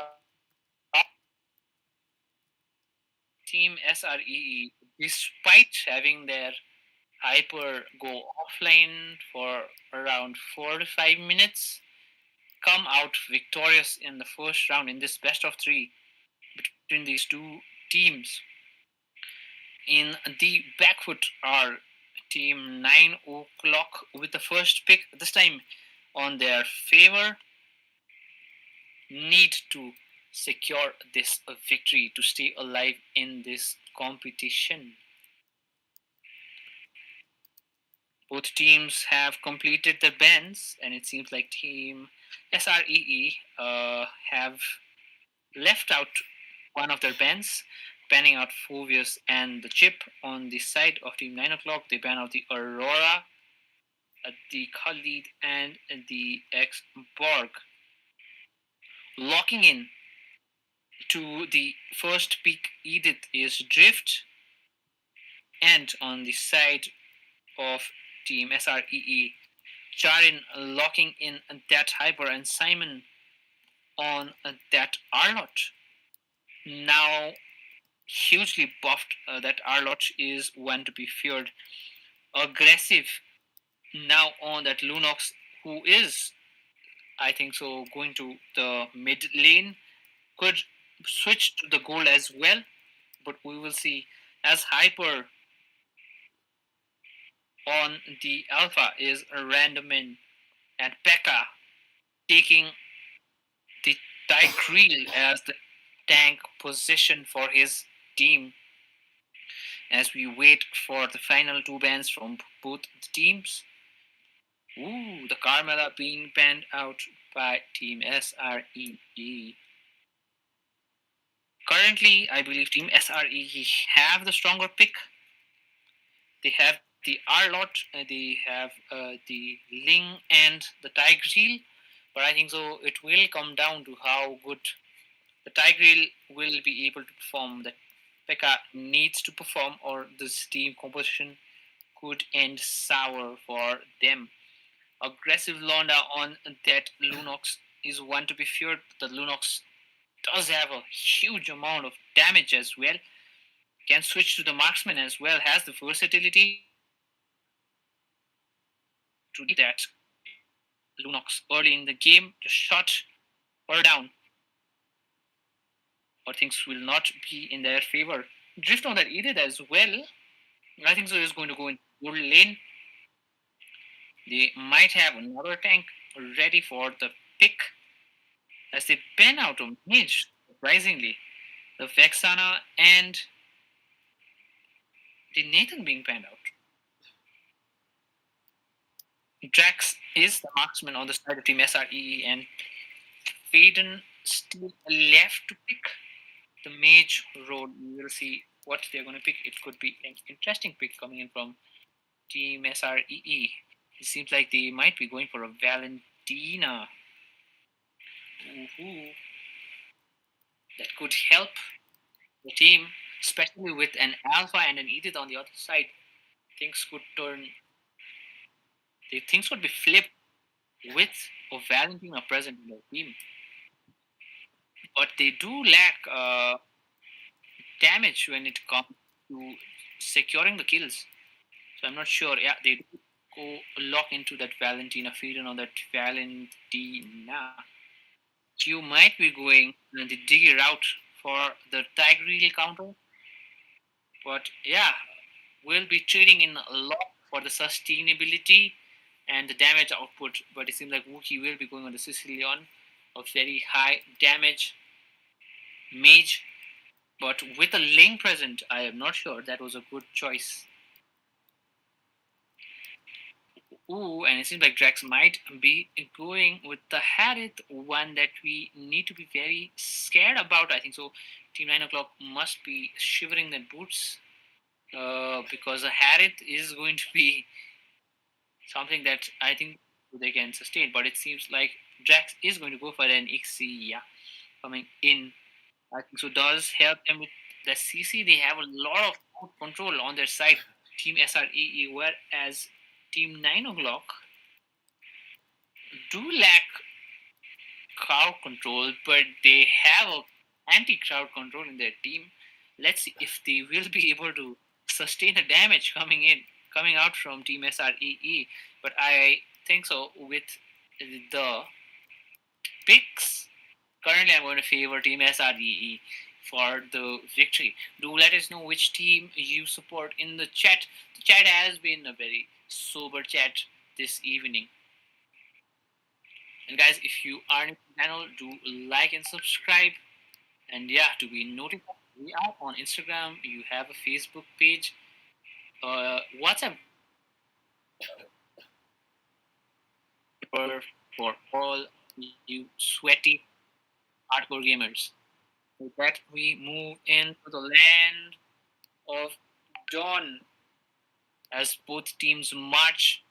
Team SREE, despite having their hyper go offline for around 4 to 5 minutes, come out victorious in the first round in this best of three between these two teams. In the back foot are Team 9 o'clock with the first pick, this time on their favor. Need to secure this victory to stay alive in this competition. Both teams have completed their bans, and it seems like Team SREE have left out one of their bans, banning out Phoveus and the Chip. On the side of Team 9 o'clock, they ban out the Aurora, the Khalid, and the X Borg. Locking in to the first pick, Edith is Drift, and on the side of Team SREE, Charin locking in that Hyper, and Simon on that Arlott. Now hugely buffed, that Arlott is one to be feared. Aggressive now on that Lunox, who is, I think so, going to the mid lane. Could switch to the gold as well, but we will see. As Hyper on the Alpha is a Randomin, and Pekka taking the Tigreal as the tank position for his team. As we wait for the final two bans from both the teams. Ooh, the Carmela being banned out by Team SREE. Currently, I believe Team SREE have the stronger pick. They have the Arlott, they have the Ling and the Tigreal, but I think so it will come down to how good the Tigreal will be able to perform. That Pekka needs to perform, or this team composition could end sour for them. Aggressive Londa on that Lunox is one to be feared. The Lunox does have a huge amount of damage as well. Can switch to the marksman as well, has the versatility to do that. Lunox early in the game to shut her down, or things will not be in their favor. Drift on that Edith as well. I think so is going to go in gold lane. They might have another tank ready for the pick as they ban out a mage, surprisingly. The Vexana and the Nathan being banned out. Drax is the marksman on the side of Team SREE, and Faden still left to pick the mage role. We will see what they're going to pick. It could be an interesting pick coming in from Team SREE. It seems like they might be going for a Valentina. Ooh. That could help the team, especially with an Alpha and an Edith on the other side. Things could be flipped with a Valentina present in the team. But they do lack damage when it comes to securing the kills. So I'm not sure. Yeah, they do go lock into that Valentina feeder on that Valentina. You might be going the Diggy route for the Tigreal counter. But yeah, we'll be trading in a lot for the sustainability and the damage output. But it seems like Wookiee will be going on the Sicilian, a very high damage mage. But with a Ling present, I am not sure that was a good choice. Ooh, and it seems like Drax might be going with the Harith, one that we need to be very scared about. I think so. Team 9 o'clock must be shivering their boots. because a Harith is going to be something that I think they can sustain. But it seems like Drax is going to go for an XC, yeah, coming in. I think so does help them with the CC. They have a lot of control on their side, Team SREE, whereas Team 9 O'Clock do lack crowd control, but they have a anti-crowd control in their team. Let's see if they will be able to sustain the damage coming out from Team SREE. But I think so with the picks. Currently, I'm going to favor Team SREE for the victory. Do let us know which team you support in the chat. The chat has been a very sober chat this evening. And guys, if you are new to the channel, do like and subscribe. And yeah, to be notified, we are on Instagram. You have a Facebook page, WhatsApp for all you sweaty hardcore gamers. With that, we move into the land of dawn as both teams march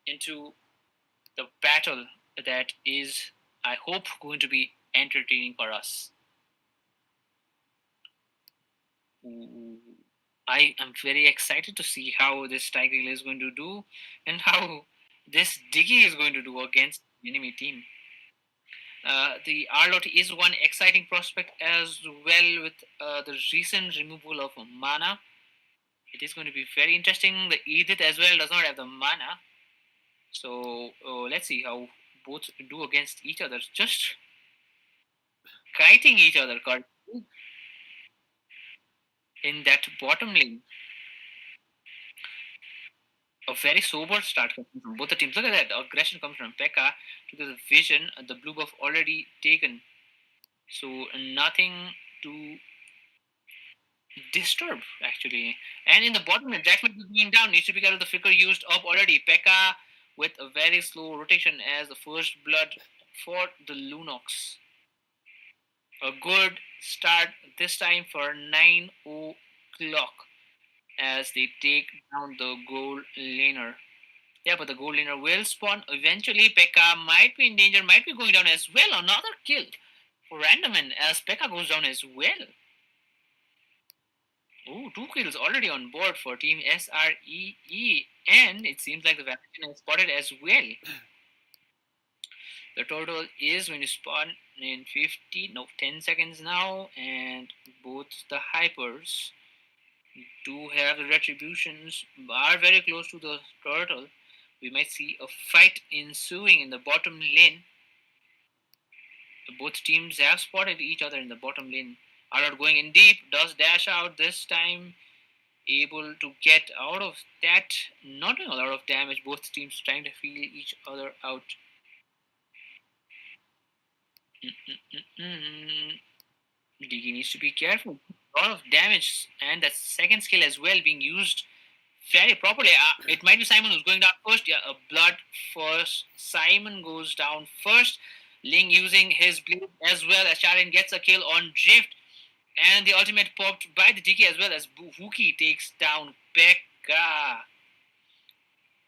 into the battle that is, I hope, going to be entertaining for us. I am very excited to see how this Tiger is going to do and how this Diggy is going to do against the enemy team. The Arlot is one exciting prospect as well with the recent removal of mana. It is going to be very interesting. The Edith as well does not have the mana. So let's see how both do against each other. Just kiting each other in that bottom lane. A very sober start from both the teams. Look at that. Aggression comes from Pekka to the vision. The blue buff already taken. So nothing to disturb actually. And in the bottom lane, Jackman is going down. Needs to be got the flicker used up already. Pekka with a very slow rotation as the first blood for the Lunox. A good start this time for 9 o'clock as they take down the gold laner. Yeah, but the gold laner will spawn eventually. Pekka might be in danger, might be going down as well. Another kill for Randoman as Pekka goes down as well. Oh, 2 kills already on board for Team SREE. And it seems like the Valentine is spotted as well. The total is going to spawn in 10 seconds now. And both the Hypers do have the retributions, are very close to the turtle. We might see a fight ensuing in the bottom lane. Both teams have spotted each other in the bottom lane. Arlot going in deep, does dash out this time, able to get out of that, not doing a lot of damage. Both teams trying to feel each other out. Diggy needs to be careful. A lot of damage, and that second skill as well being used very properly. It might be Simon who's going down first. Yeah, a blood first. Simon goes down first. Ling using his blade as well as Sharon gets a kill on Drift. And the ultimate popped by the DK as well as Wookie takes down Pekka.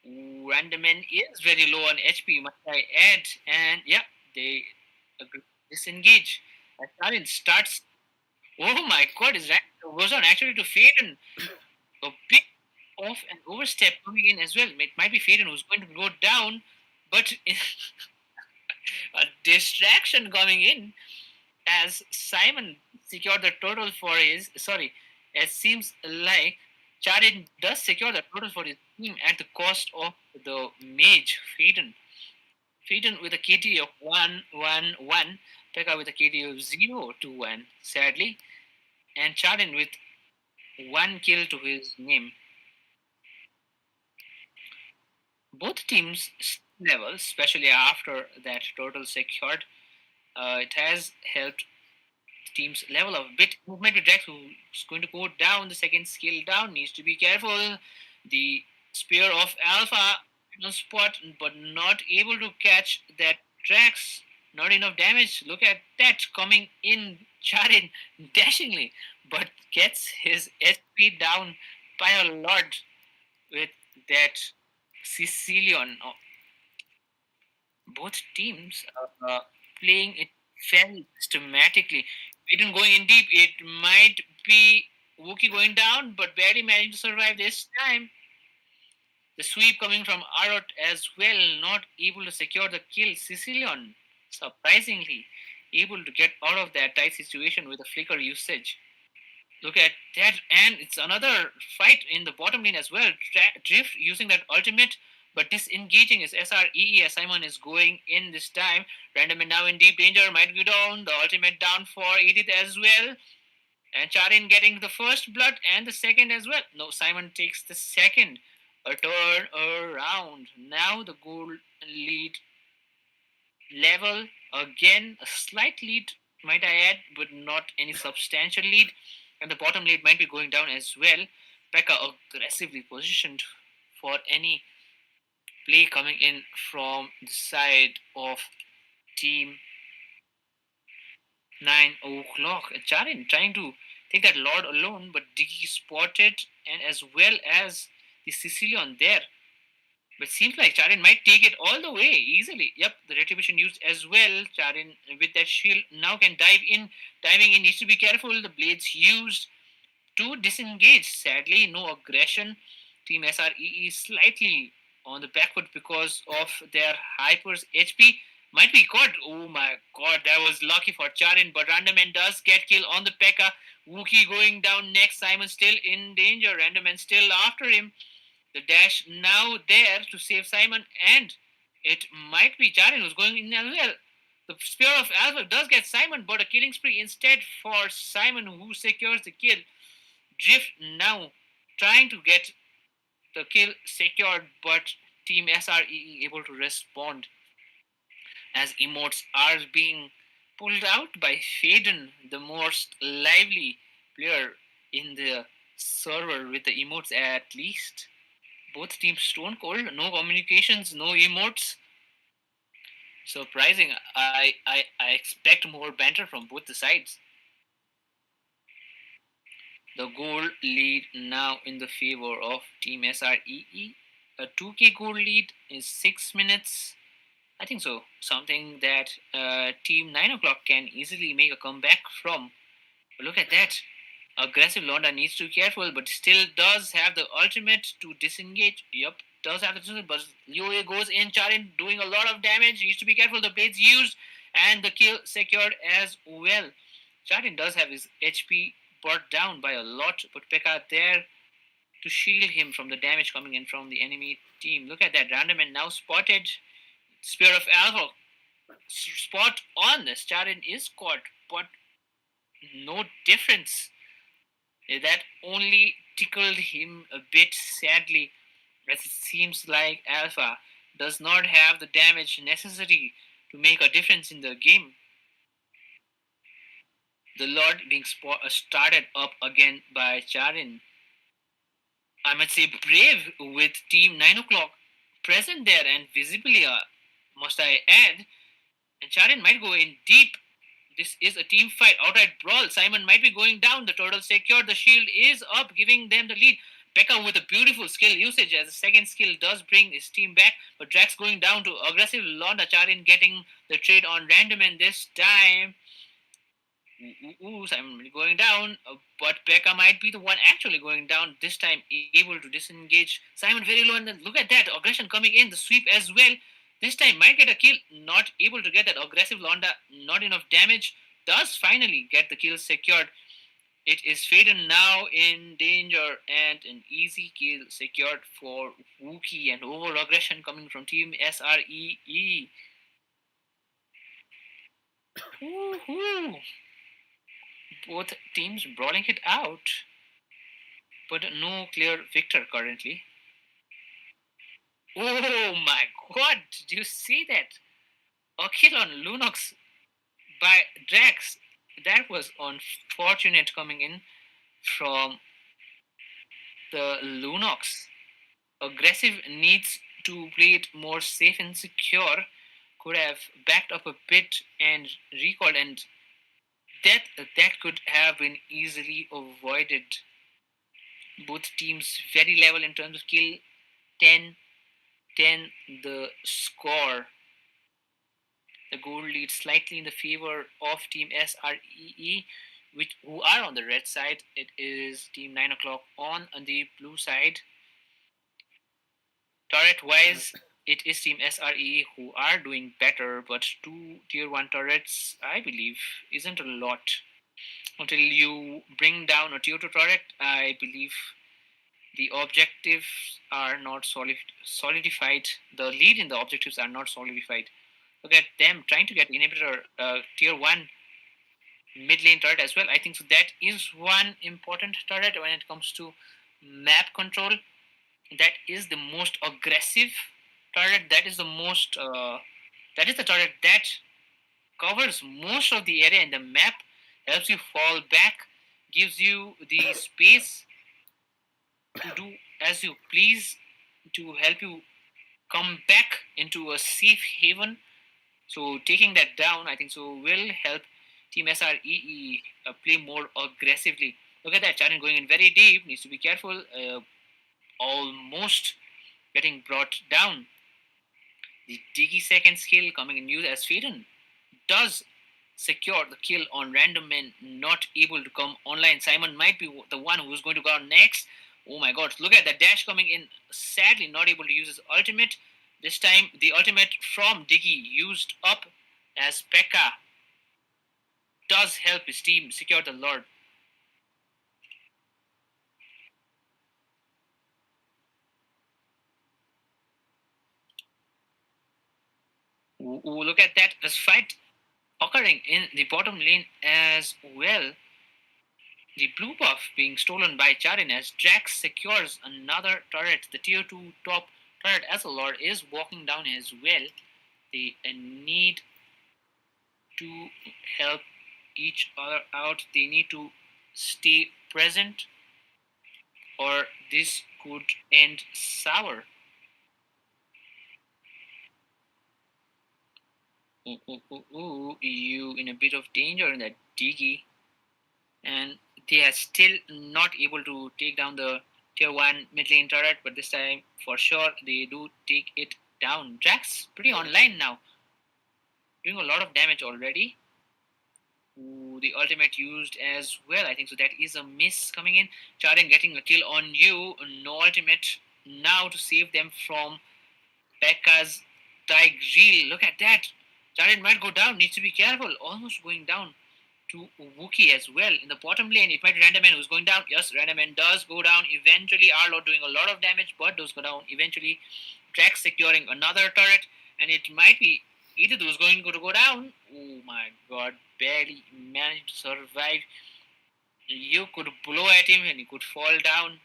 Randoman is very low on HP, must I add. And yeah, they disengage. As Sharon starts. Oh my god, is that goes on actually to Faden. A big off and overstep coming in as well. It might be Faden who's going to go down, but a distraction coming in as Simon secured the total for his. Sorry, it seems like Charin does secure the total for his team at the cost of the mage Faden. Faden with a KD of 1-1-1, Pekka with a KD of 0-2-1, sadly, and Charin with 1 kill to his name. Both teams level, especially after that total secured, it has helped teams level up a bit. Movement with Drax, who's going to go down. The second skill down, needs to be careful. The Spear of Alpha on spot, but not able to catch that Drax. Not enough damage. Look at that coming in. Charin dashingly, but gets his SP down by a lot with that Sicilian. Both teams playing it fairly systematically. Even going in deep, it might be Wookie going down, but barely managing to survive this time. The sweep coming from Arot as well, not able to secure the kill. Sicilian, surprisingly, able to get out of that tight situation with a flicker usage. Look at that, and it's another fight in the bottom lane as well. Drift using that ultimate, but disengaging his SRE as Simon is going in this time. Random and now in deep danger, might go down. The ultimate down for Edith as well. And Charin getting the first blood and the second as well. No, Simon takes the second. A turn around. Now the goal lead level again. A slight lead, might I add, but not any substantial lead. And the bottom lane might be going down as well. Pekka aggressively positioned for any play coming in from the side of team 9 o'clock. Charin trying to take that Lord alone, but Diggy spotted, and as well as the Sicilian there. But seems like Charin might take it all the way easily. Yep, the retribution used as well. Charin with that shield now can dive in. Diving in needs to be careful. The blades used to disengage. Sadly, no aggression. Team SRE is slightly on the back foot because of their Hyper's HP. Might be caught. Oh my god, that was lucky for Charin, but Randaman does get kill on the Pekka. Wookie going down next. Simon still in danger. Randaman still after him. The dash now there to save Simon, and it might be Charin who's going in as well. The Spear of Alpha does get Simon, but a killing spree instead for Simon, who secures the kill. Drift now trying to get the kill secured, but Team SRE able to respond as emotes are being pulled out by Faden, the most lively player in the server with the emotes at least. Both teams stone cold, no communications, no emotes. Surprising. I expect more banter from both the sides. The goal lead now in the favor of Team SREE. A 2k goal lead is 6 minutes. I think so. Something that Team 9 o'clock can easily make a comeback from. But look at that. Aggressive Londa needs to be careful, but still does have the ultimate to disengage. Yup, does have the ultimate, but Leo goes in. Charin doing a lot of damage. Needs to be careful. The blades used and the kill secured as well. Charin does have his HP brought down by a lot, but Pekka there to shield him from the damage coming in from the enemy team. Look at that. Random and now spotted. Spear of Alpha. Spot on. This Charin is caught, but no difference. That only tickled him a bit sadly, as it seems like Alpha does not have the damage necessary to make a difference in the game. The Lord being started up again by Charin. I must say brave with Team 9 o'clock present there and visibly, must I add. And Charin might go in deep. This is a team fight, outright brawl. Simon might be going down. The turtle secured. The shield is up, giving them the lead. Pekka with a beautiful skill usage as the second skill does bring his team back. But Drax going down to aggressive Londa. Charin getting the trade on random, and this time. Simon going down, but Pekka might be the one actually going down this time, able to disengage Simon very low. And then look at that aggression coming in, the sweep as well. This time might get a kill, not able to get that aggressive Londa, not enough damage. Does finally get the kill secured. It is Faden now in danger, and an easy kill secured for Wookie, and over aggression coming from Team SREE. Woohoo! Both teams brawling it out, but no clear victor currently. Oh my god, did you see that? A kill on Lunox by Drax. That was unfortunate coming in from the Lunox. Aggressive needs to play it more safe and secure. Could have backed up a bit and recalled, and that could have been easily avoided. Both teams very level in terms of kill. 10-10 the score. The goal lead slightly in the favor of Team SREE, which who are on the red side. It is Team 9 o'clock on the blue side. Turret wise, it is Team SRE who are doing better, but two tier 1 turrets, I believe, isn't a lot. Until you bring down a tier 2 turret, I believe the objectives are not solidified. The lead in the objectives are not solidified. Look at them trying to get inhibitor tier 1 mid lane turret as well. I think so that is one important turret when it comes to map control. That is the most aggressive turret. That is the turret that covers most of the area in the map, helps you fall back, gives you the space to do as you please, to help you come back into a safe haven. So taking that down, I think so will help Team SREE play more aggressively. Look at that, Charin going in very deep, needs to be careful. Almost getting brought down. The Diggy second skill coming in use as Faden does secure the kill on random men not able to come online. Simon might be the one who's going to go on next. Oh my god, look at that dash coming in. Sadly, not able to use his ultimate. This time, the ultimate from Diggy used up as Pekka does help his team secure the Lord. Look at that. There's fight occurring in the bottom lane as well. The blue buff being stolen by Charin as Drax secures another turret. The tier 2 top turret as a Lord is walking down as well. They need to help each other out. They need to stay present or this could end sour. You in a bit of danger in that Diggy. And they are still not able to take down the tier 1 mid lane turret, but this time for sure they do take it down. Drax pretty online now, doing a lot of damage already. The ultimate used as well. I think so. That is a miss coming in. Charin getting a kill on you. No ultimate now to save them from Pekka's Tigreal. Look at that. Charin might go down. Needs to be careful. Almost going down to Wookie as well. In the bottom lane, it might be Randaman who's going down. Yes, Randaman does go down eventually. Arlo doing a lot of damage, but does go down eventually. Drax securing another turret, and it might be either who's going to go down. Oh my god, barely managed to survive. You could blow at him and he could fall down,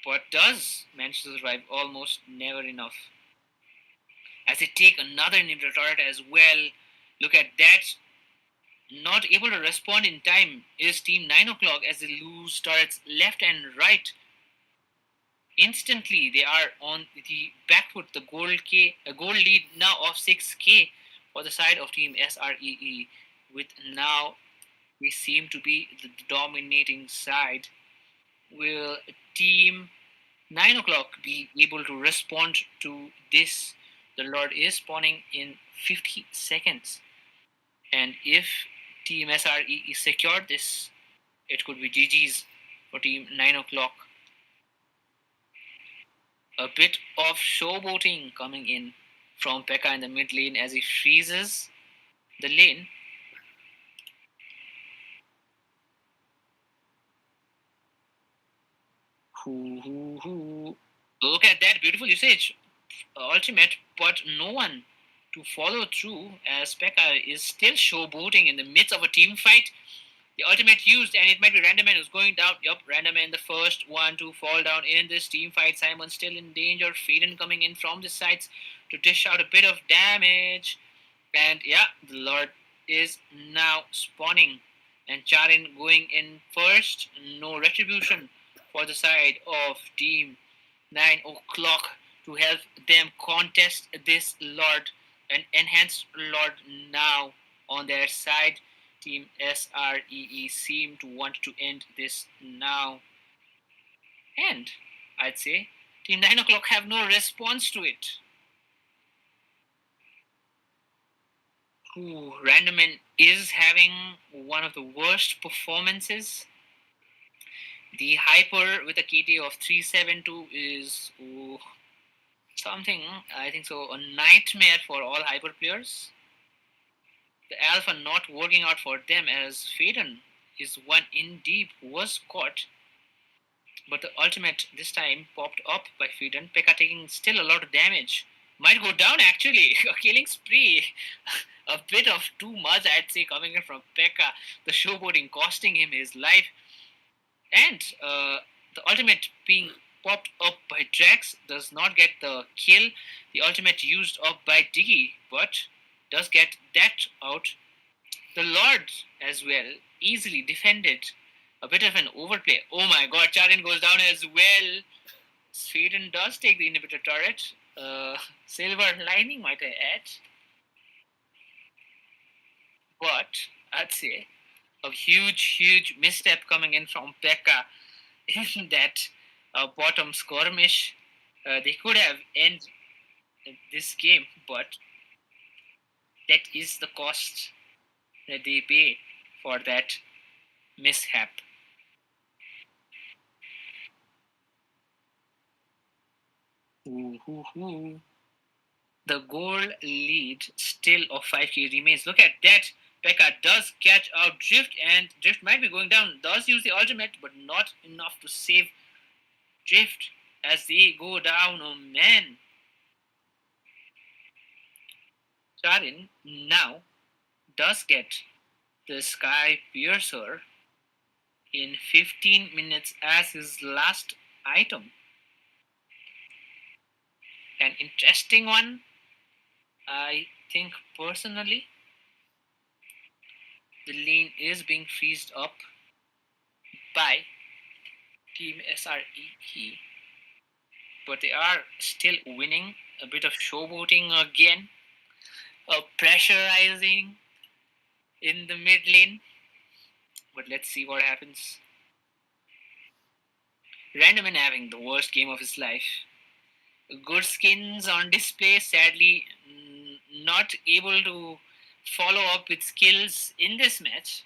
but does manage to survive almost never enough. As they take another inhibitor turret as well. Look at that. Not able to respond in time is Team 9 o'clock as they lose turrets left and right. Instantly, they are on the back foot. The goal lead now of 6k for the side of Team SREE. With now, they seem to be the dominating side. Will Team 9 o'clock be able to respond to this? The Lord is spawning in 50 seconds. And if Team SRE secured this, it could be GG's for Team 9 o'clock. A bit of showboating coming in from Pekka in the mid lane as he freezes the lane. Look at that beautiful usage. Ultimate, but no one to follow through as Pekka is still showboating in the midst of a team fight. The ultimate used, and it might be Randaman who's going down. Yup, Randaman, the first one to fall down in this team fight. Simon still in danger. Faden coming in from the sides to dish out a bit of damage. And yeah, the Lord is now spawning. And Charin going in first. No retribution for the side of Team 9 o'clock to help them contest this Lord. An enhanced Lord now on their side. Team SREE seem to want to end this now. And I'd say Team 9 o'clock have no response to it. Ooh, Randoman is having one of the worst performances. The Hyper with a KT of 372 is something, I think so, a nightmare for all Hyper players. The Alpha not working out for them as Faden is one in deep was caught, but the ultimate this time popped up by Faden. Pekka taking still a lot of damage. Might go down actually. A killing spree. A bit of too much, I'd say, coming in from Pekka. The showboating costing him his life. And the ultimate being popped up by Drax does not get the kill. The ultimate used up by Diggy, but does get that out. The Lord as well easily defended. A bit of an overplay. Oh my god, Charin goes down as well. Sweden does take the inhibitor turret. Silver lining, might I add. But I'd say a huge misstep coming in from Pekka in that bottom skirmish. They could have ended this game, but that is the cost that they pay for that mishap. Ooh, ooh, ooh. The goal lead still of 5k remains. Look at that. Pekka does catch out Drift, and Drift might be going down. Does use the ultimate, but not enough to save Drift as they go down. Oh man. Charin now does get the Sky Piercer in 15 minutes as his last item. An interesting one, I think personally. The lane is being freezed up by Team SRE, but they are still winning. A bit of showboating again, pressurizing in the mid lane. But let's see what happens. Randoman having the worst game of his life. Good skins on display, sadly not able to follow up with skills in this match.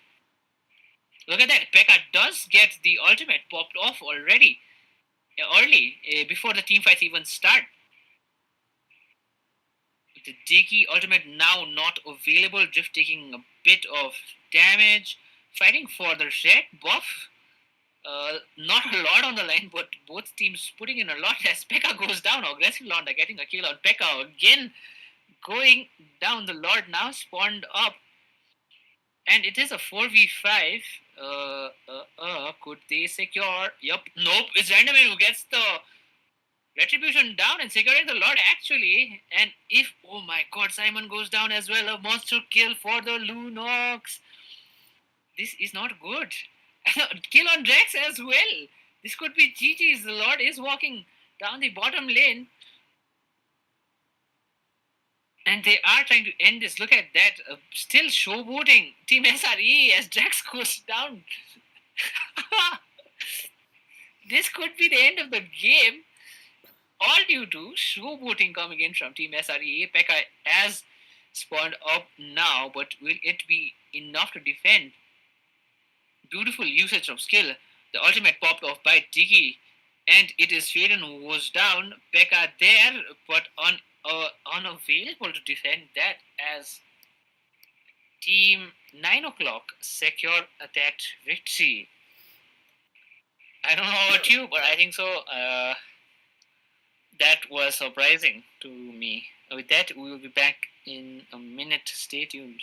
Look at that. Pekka does get the ultimate popped off already, early, before the team fights even start. The Diki ultimate now not available, Drift taking a bit of damage, fighting for the red buff. Not a lot on the line, but both teams putting in a lot as Pekka goes down. Aggressive Londa getting a kill on Pekka again, going down. The Lord now spawned up, and it is a 4v5. Could they secure? Yup, nope. It's Randoman who gets the Retribution down and securing the Lord actually. And if, oh my god, Simon goes down as well, a monster kill for the Lunox. This is not good. Kill on Drax as well. This could be GG's. The Lord is walking down the bottom lane. And they are trying to end this. Look at that. Still showboating Team SRE as Drax goes down. This could be the end of the game. All due to showboating coming in from Team SRE. Pekka has spawned up now, but will it be enough to defend? Beautiful usage of skill. The ultimate popped off by Diggy, and it is Faden who was down. Pekka there, but unavailable to defend that as Team 9 o'clock secure that victory. I don't know about you, but I think so. That was surprising to me. With that, we will be back in a minute. Stay tuned.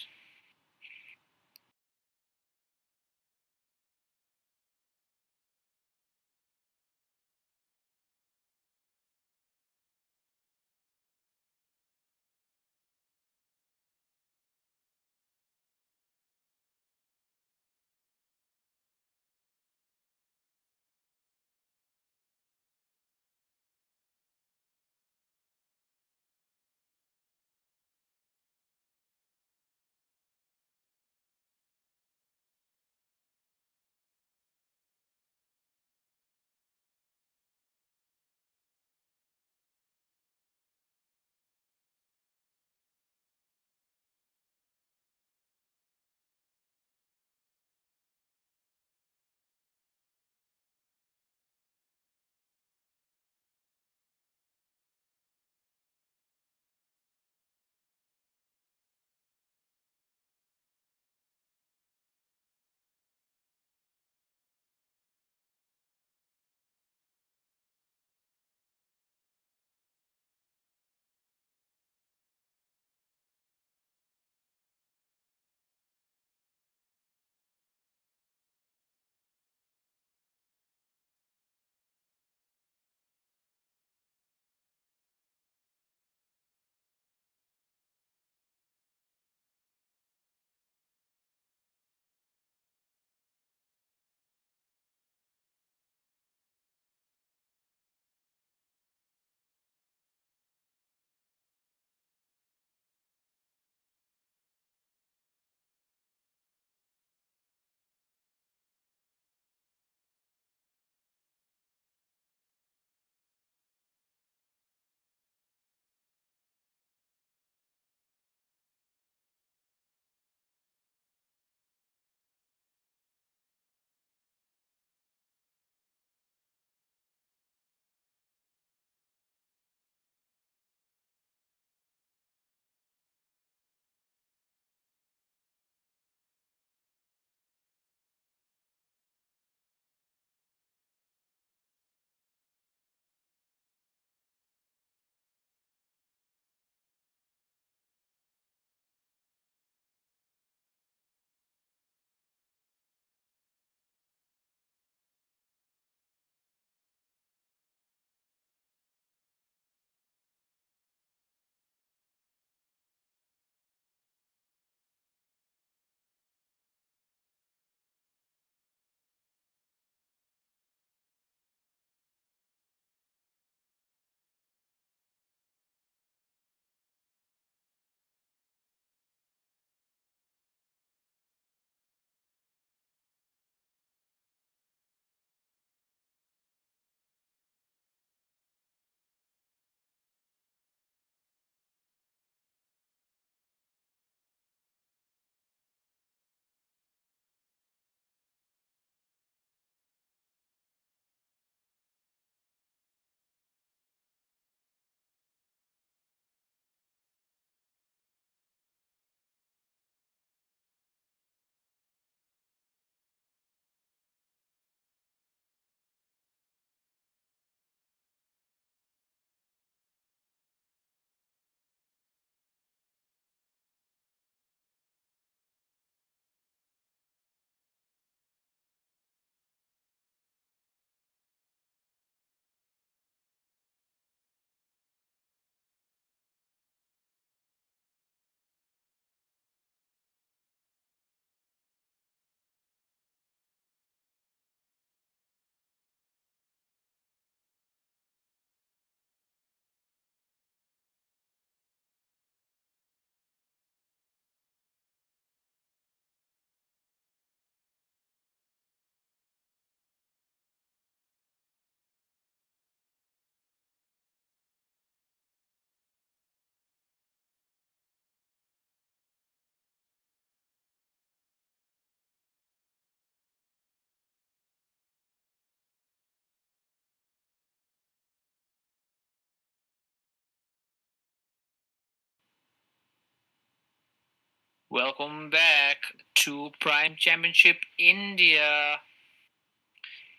Welcome back to Prime Championship India.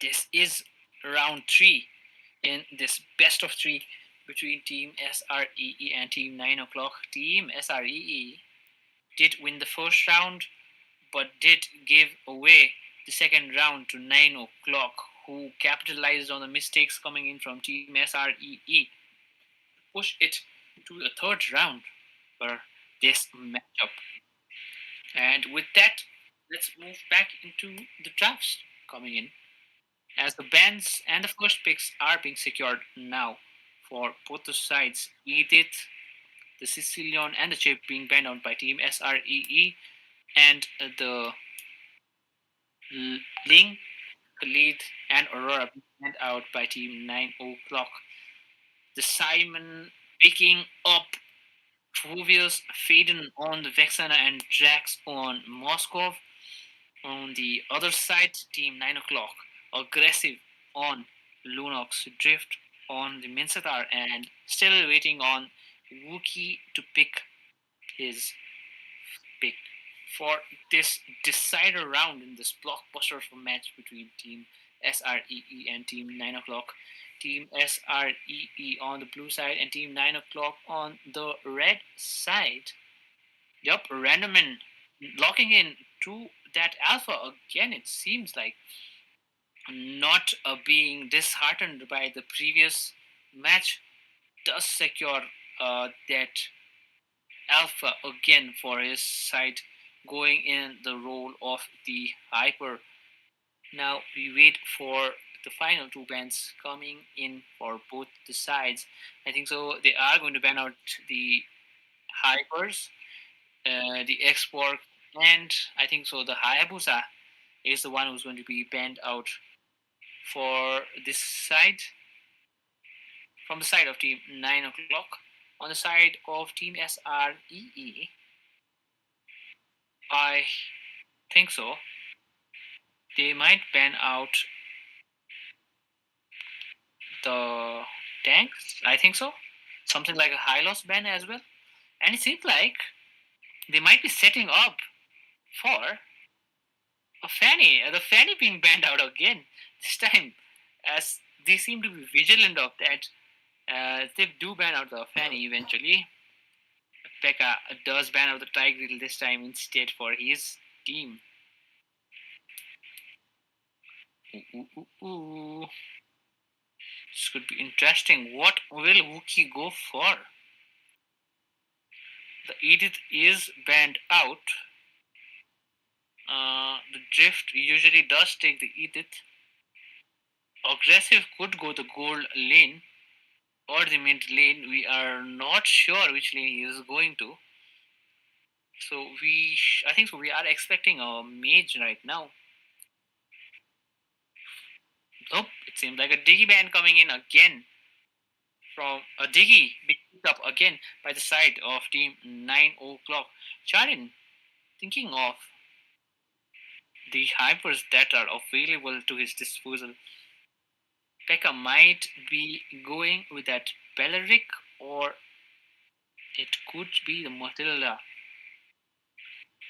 This is round three in this best of three between Team SREE and Team 9 o'clock. Team SREE did win the first round but did give away the second round to 9 o'clock, who capitalized on the mistakes coming in from Team SREE, push it to the third round for this matchup. And with that, let's move back into the drafts coming in, as the bans and the first picks are being secured now for both the sides. Edith, the Sicilian, and the Chip being banned out by Team SREE, and the Ling, Khalid, and Aurora being banned out by Team 9 o'clock. The Simon picking up Fovius, Faden on the Vexana, and Drax on Moscow. On the other side, Team 9 o'clock, aggressive on Lunox, Drift on the Minsatar, and still waiting on Wookie to pick his pick for this decider round in this blockbuster match between Team SREE and Team 9 o'clock. Team SREE on the blue side and Team 9 o'clock on the red side. Yup, Randomin locking in to that alpha again. It seems like not being disheartened by the previous match does secure that alpha again for his side, going in the role of the hyper. Now we wait for the final two bans coming in for both the sides. I think so. They are going to ban out the hypers, the export, and I think so. The Hayabusa is the one who's going to be banned out for this side, from the side of Team 9 o'clock. On the side of Team SREE, I think so. They might ban out the tanks. I think so. Something like a high loss ban as well. And it seems like they might be setting up for a Fanny. The Fanny being banned out again this time, as they seem to be vigilant of that. They do ban out the Fanny eventually. Pekka does ban out the Tigreal this time instead for his team. Ooh. This could be interesting. What will Wookie go for? The Edith is banned out. The Drift usually does take the Edith. Aggressive could go the gold lane or the mid lane. We are not sure which lane he is going to. So I think so. We are expecting a mage right now. Nope, it seems like a Diggy ban coming in again. From a Diggy being picked up again by the side of Team 9 o'clock. Charin thinking of the hypers that are available to his disposal. Pekka might be going with that Beleric, or it could be the Matilda.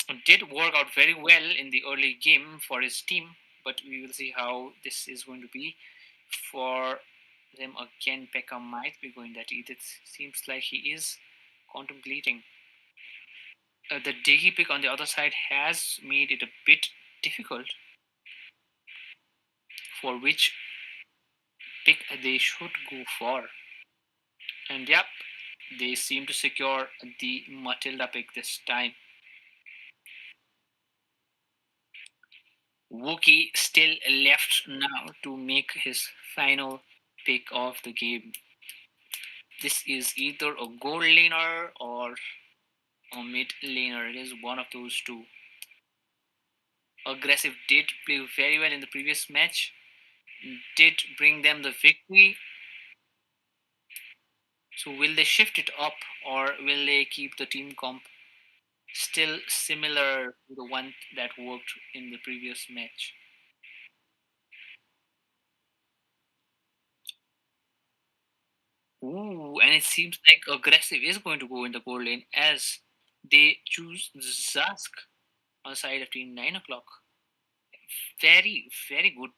It did work out very well in the early game for his team, but we will see how this is going to be for them again. Pekka might be going that Edith. Seems like he is contemplating. The Diggy pick on the other side has made it a bit difficult for which pick they should go for. And yep, they seem to secure the Matilda pick this time. Wookie still left now to make his final pick of the game. This is either a gold laner or a mid laner. It is one of those two. Aggressive did play very well in the previous match, did bring them the victory. So will they shift it up, or will they keep the team comp still similar to the one that worked in the previous match? Ooh, and it seems like aggressive is going to go in the gold lane, as They choose Zask on the side of team 9 o'clock. Very, very good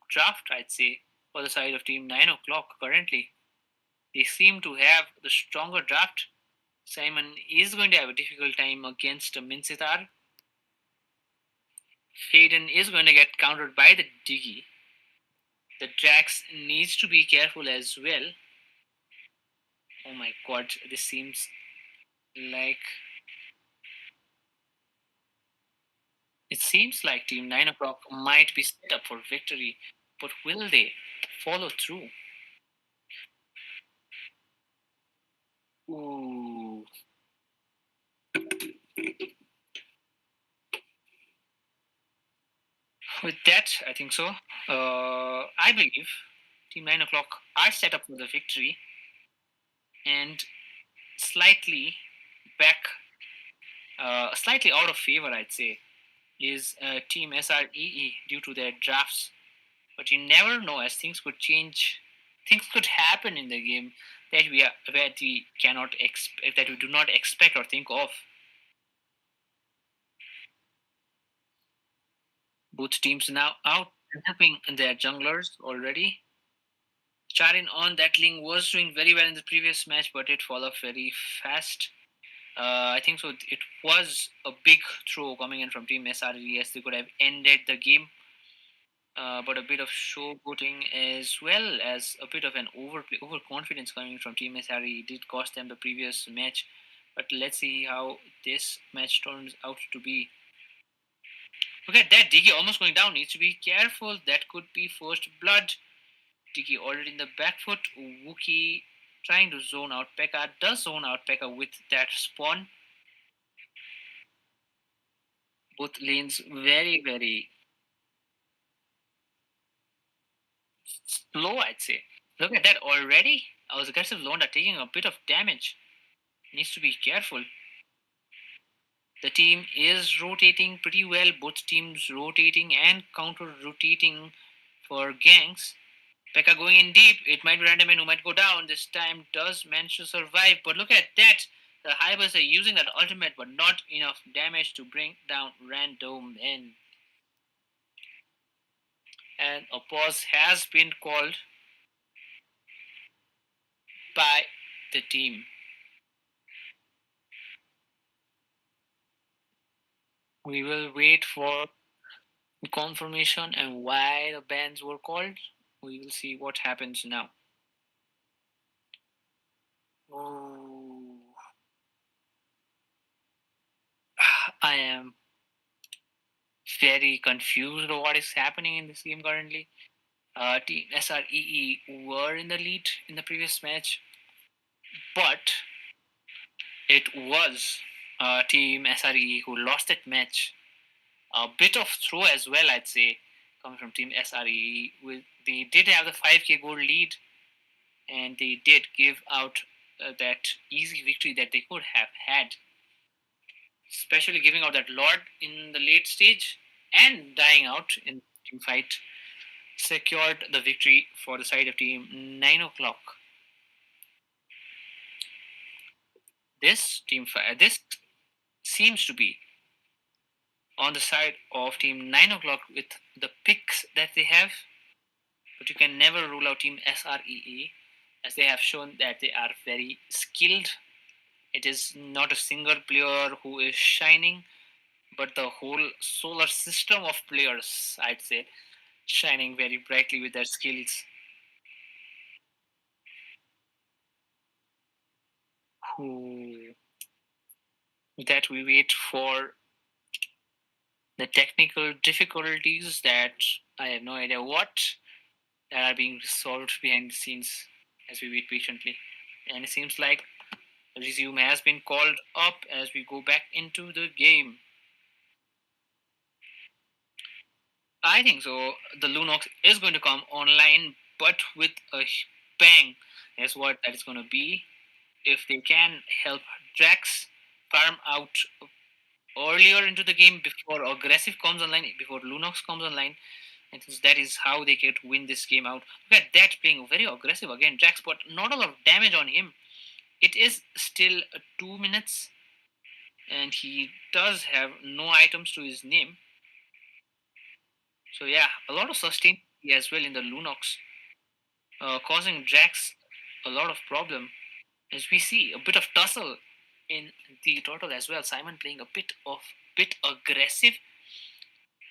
draft, I'd say, for the side of team 9 o'clock currently. They seem to have the stronger draft. Simon is going to have a difficult time against Minsitar. Hayden is going to get countered by the Diggy. The Drax needs to be careful as well. Oh my god, this seems like Team 9 o'clock might be set up for victory, but will they follow through? Ooh. With that, I think so. I believe Team 9 o'clock are set up for the victory and slightly back, slightly out of favor, I'd say, is Team SREE due to their drafts. But you never know, as things could change, things could happen in the game that we cannot expect, that we do not expect or think of. Both teams now out helping their junglers already. Charin on that link was doing very well in the previous match, but it fell off very fast. I think so. It was a big throw coming in from Team SRES. They could have ended the game, but a bit of showboating as well as a bit of an overconfidence coming from Team SRE did cost them the previous match. But let's see how this match turns out to be. Look at that, Diggy almost going down. Needs to be careful. That could be first blood. Diggy already in the back foot. Wookie trying to zone out Pekka. Does zone out Pekka with that spawn. Both lanes very, very slow, I'd say. Look at that already. I was aggressive Londa taking a bit of damage. Needs to be careful. The team is rotating pretty well. Both teams rotating and counter rotating for ganks. Pekka going in deep. It might be Random who might go down. This time does manage to survive. But look at that. The Hybers are using that ultimate, but not enough damage to bring down Random in. And a pause has been called by the team. We will wait for confirmation and why the bans were called. We will see what happens now. Oh, I am very confused of what is happening in this game currently. Team SREE were in the lead in the previous match, but it was Team SREE who lost that match. A bit of throw as well, I'd say, coming from Team SREE. They did have the 5k gold lead, and they did give out that easy victory that they could have had, especially giving out that Lord in the late stage and dying out in the team fight, secured the victory for the side of Team 9 o'clock. This seems to be on the side of Team 9 o'clock with the picks that they have, but you can never rule out Team SREE as they have shown that they are very skilled. It is not a single player who is shining, but the whole solar system of players, I'd say, shining very brightly with their skills. Who that we wait for the technical difficulties that I have no idea what that are being resolved behind the scenes as we wait patiently. And it seems like the resume has been called up as we go back into the game. I think so. The Lunox is going to come online, but with a bang. That's what that is going to be. If they can help Drax farm out earlier into the game before aggressive comes online, before Lunox comes online, I think that is how they get win this game out. Look at that playing very aggressive again. Drax, but not a lot of damage on him. It is still 2 minutes and he does have no items to his name. So yeah, a lot of sustain as well in the Lunox, causing Drax a lot of problem. As we see a bit of tussle in the turtle as well. Simon playing a bit aggressive.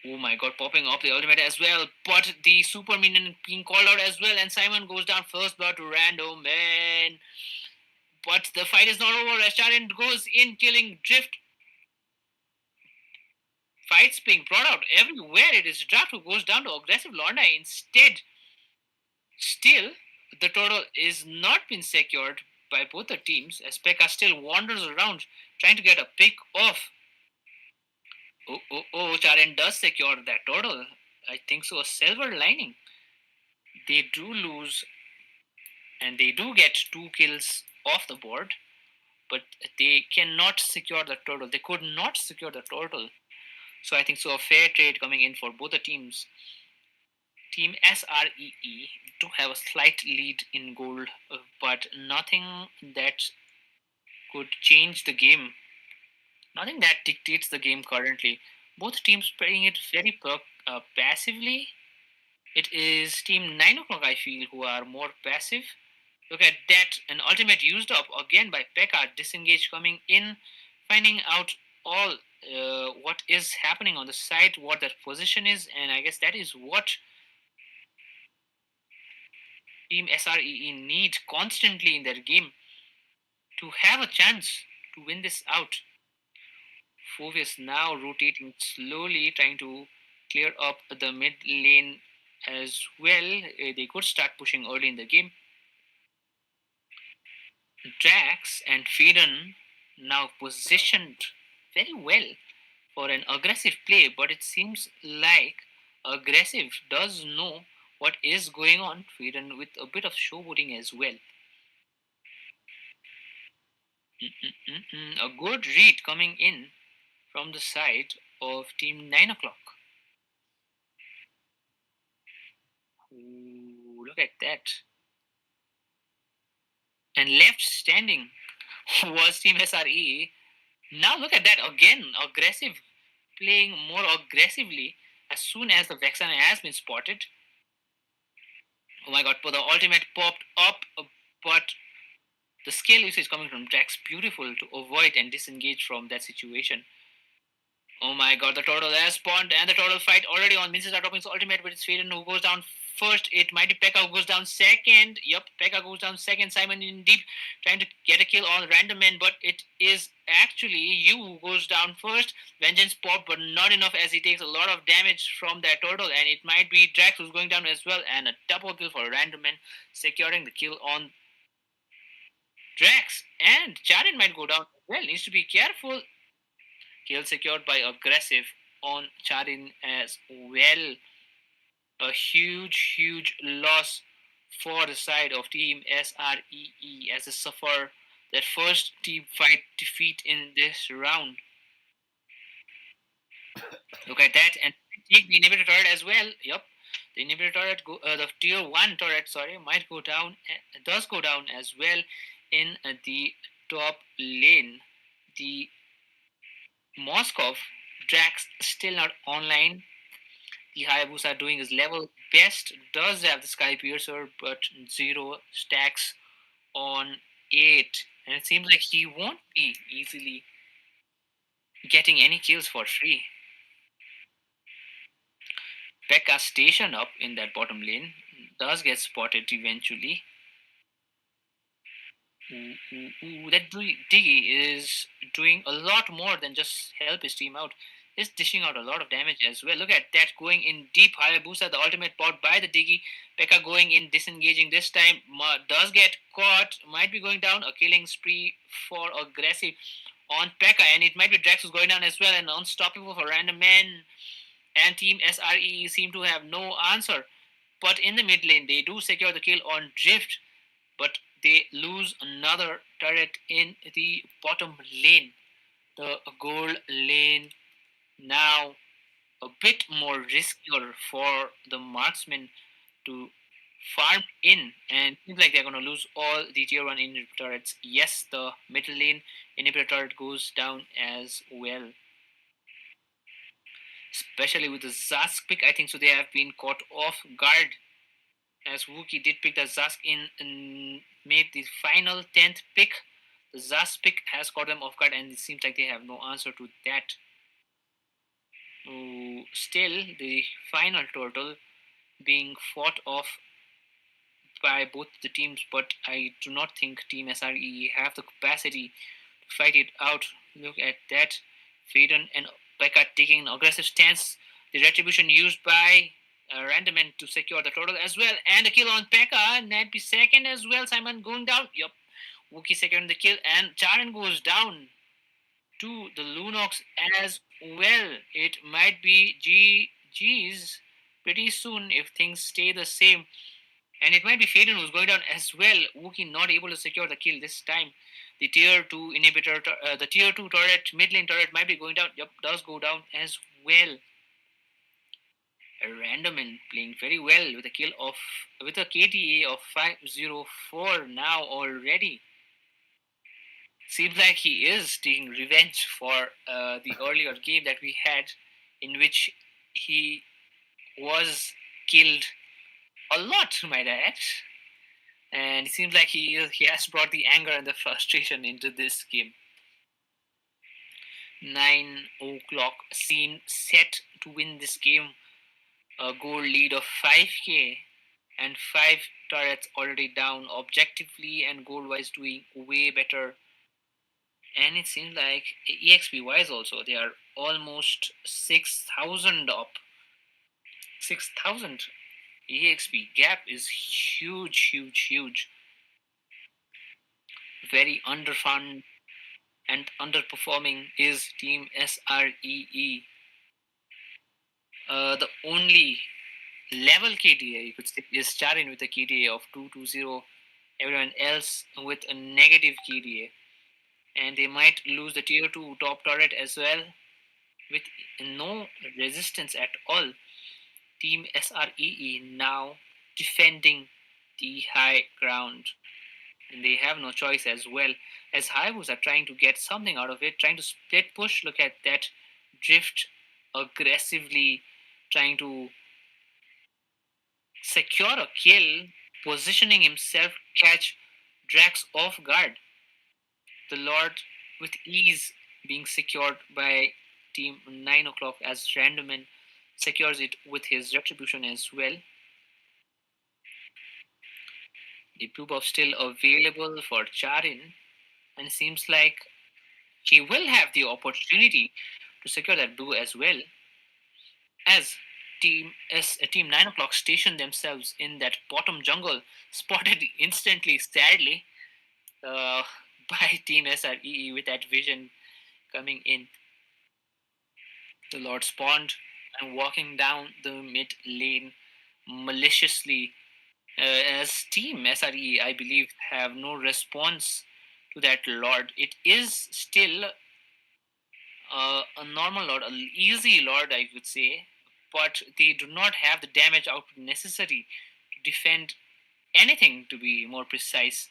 Oh my god, popping up the ultimate as well, but the super minion being called out as well, and Simon goes down first blood to Random Man. But the fight is not over as Charin goes in, killing Drift. Fights being brought out everywhere. It is Draft who goes down to aggressive Lorna instead. Still, the turtle is not been secured by both the teams as Pekka still wanders around trying to get a pick off. Oh, Charin does secure that turtle. I think so. A silver lining. They do lose and they do get 2 kills off the board, but they cannot secure the turtle. They could not secure the turtle. So I think so. A fair trade coming in for both the teams. Team SREE do have a slight lead in gold, but nothing that could change the game. Nothing that dictates the game currently. Both teams playing it very passively. It is Team 9 o'clock, I feel, who are more passive. Look at that. An ultimate used up again by Pekka. Disengage coming in, finding out all what is happening on the side, what their position is, and I guess that is what Team SREE need constantly in their game to have a chance to win this out. Phoebus now rotating slowly, trying to clear up the mid lane as well. They could start pushing early in the game. Drax and Faden now positioned very well for an aggressive play, but it seems like aggressive does know what is going on. Faden with a bit of showboating as well. A good read coming in from the side of Team 9 o'clock. Ooh, look at that. And left standing was Team SRE. Now look at that again, aggressive, playing more aggressively as soon as the Vexana has been spotted. Oh my god, but the ultimate popped up, but the skill usage coming from Drax, beautiful to avoid and disengage from that situation. Oh my god, the turtle has spawned and the turtle fight already on. Minces are dropping his ultimate, but it's Faden who goes down first. It might be Pekka who goes down second. Yup, Pekka goes down second. Simon in deep trying to get a kill on random men, but it is actually you who goes down first. Vengeance pop, but not enough as he takes a lot of damage from that turtle, and it might be Drax who's going down as well, and a double kill for random men, securing the kill on Drax. And Charin might go down as well. Needs to be careful. Kill secured by aggressive on Charin as well. A huge loss for the side of Team SREE as they suffer their first team fight defeat in this round. Look at that, and take the inhibitor turret as well. Yup, the inhibitor turret, the tier 1 turret, sorry, might go down, does go down as well in the top lane. The Moskov Drax still not online. The Hayabusa doing his level best, does have the Sky Piercer, but 0 stacks on 8. And it seems like he won't be easily getting any kills for free. Pekka station up in that bottom lane, does get spotted eventually. That Diggy is doing a lot more than just help his team out. Is dishing out a lot of damage as well. Look at that, going in deep. Hayabusa, the ultimate pot by the Diggy. Pekka going in, disengaging this time. Does get caught. Might be going down. A killing spree for aggressive on Pekka. And it might be Drax who's going down as well. And unstoppable for random men. And Team SRE seem to have no answer. But in the mid lane, they do secure the kill on Drift. But they lose another turret in the bottom lane. The gold lane now a bit more riskier for the marksman to farmed in, and seems like they're going to lose all the tier 1 inhibitor turrets. Yes, the middle lane inhibitor turret goes down as well. Especially with the Zask pick, I think so they have been caught off guard, as Wookie did pick the Zask in and made the final 10th pick. The Zask pick has caught them off guard, and it seems like they have no answer to that. Still, the final total being fought off by both the teams, but I do not think Team SRE have the capacity to fight it out. Look at that. Faden and Pekka taking an aggressive stance. The retribution used by Randaman to secure the total as well. And a kill on Pekka. Nappy second as well. Simon going down. Yup. Wookie second the kill. And Charan goes down to the Lunox as well. It might be GG's pretty soon if things stay the same. And it might be Faden who's going down as well. Wookie not able to secure the kill this time. The tier 2 inhibitor, the tier 2 turret, mid lane turret might be going down. Yep, does go down as well. Randaman playing very well with a kill of with a KDA of 504 now already. Seems like he is taking revenge for the earlier game that we had, in which he was killed a lot, might I add. And it seems like he has brought the anger and the frustration into this game. 9 o'clock scene set to win this game. A goal lead of 5k and 5 turrets already down objectively and goal wise doing way better. And it seems like EXP wise also they are almost 6,000 up. 6,000 EXP gap is huge. Very underfund and underperforming is Team SREE. The only level KDA you could say is Charin with a KDA of 220. Everyone else with a negative KDA. And they might lose the tier 2 top turret as well with no resistance at all. Team SREE now defending the high ground. And they have no choice as well, as Hayabusa are trying to get something out of it, trying to split push. Look at that drift aggressively trying to secure a kill, positioning himself, catch Drax off guard. The Lord with ease being secured by Team 9 o'clock as Randaman secures it with his retribution as well. The blue buff still available for Charin, and it seems like he will have the opportunity to secure that blue as well, as Team 9 o'clock station themselves in that bottom jungle, spotted instantly, sadly, uh, by Team SREE with that vision coming in. The Lord spawned and walking down the mid lane maliciously, as Team SRE, I believe, have no response to that Lord. It is still a normal Lord, an easy Lord, I would say, but they do not have the damage output necessary to defend anything, to be more precise.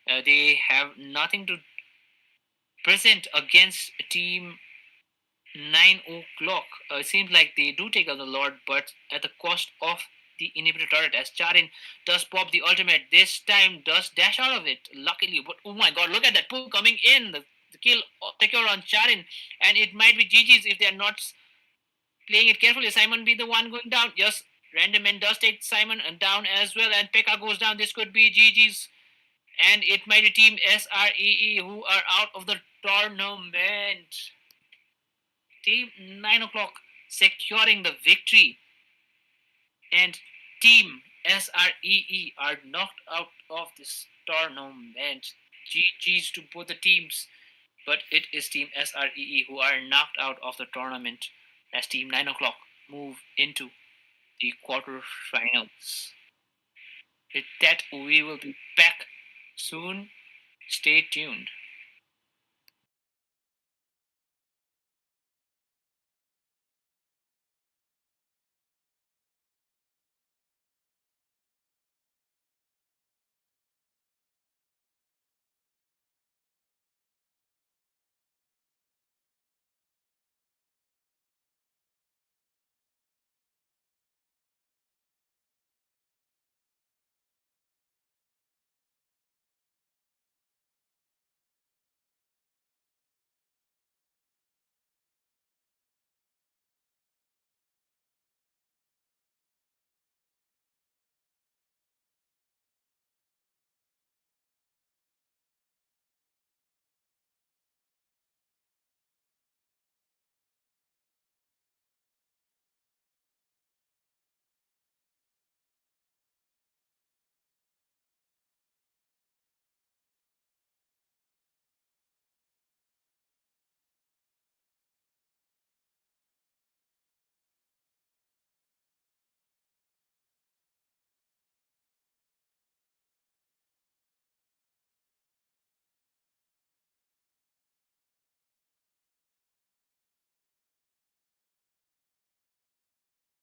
They have nothing to present against Team 9 o'clock. It seems like they do take out the Lord, but at the cost of the inhibitor turret, as Charin does pop the ultimate. This time does dash out of it, luckily. But oh my god, look at that pull coming in. The kill secure on Charin, and it might be GG's if they are not playing it carefully. Simon be the one going down. Yes, Randaman does take Simon down as well, and Pekka goes down. This could be GG's, and it might be Team SREE who are out of the tournament. Team 9 o'clock securing the victory, and Team SREE are knocked out of this tournament. GG's to both the teams, but it is Team SREE who are knocked out of the tournament as Team 9 o'clock move into the quarterfinals. With that, we will be back soon. Stay tuned.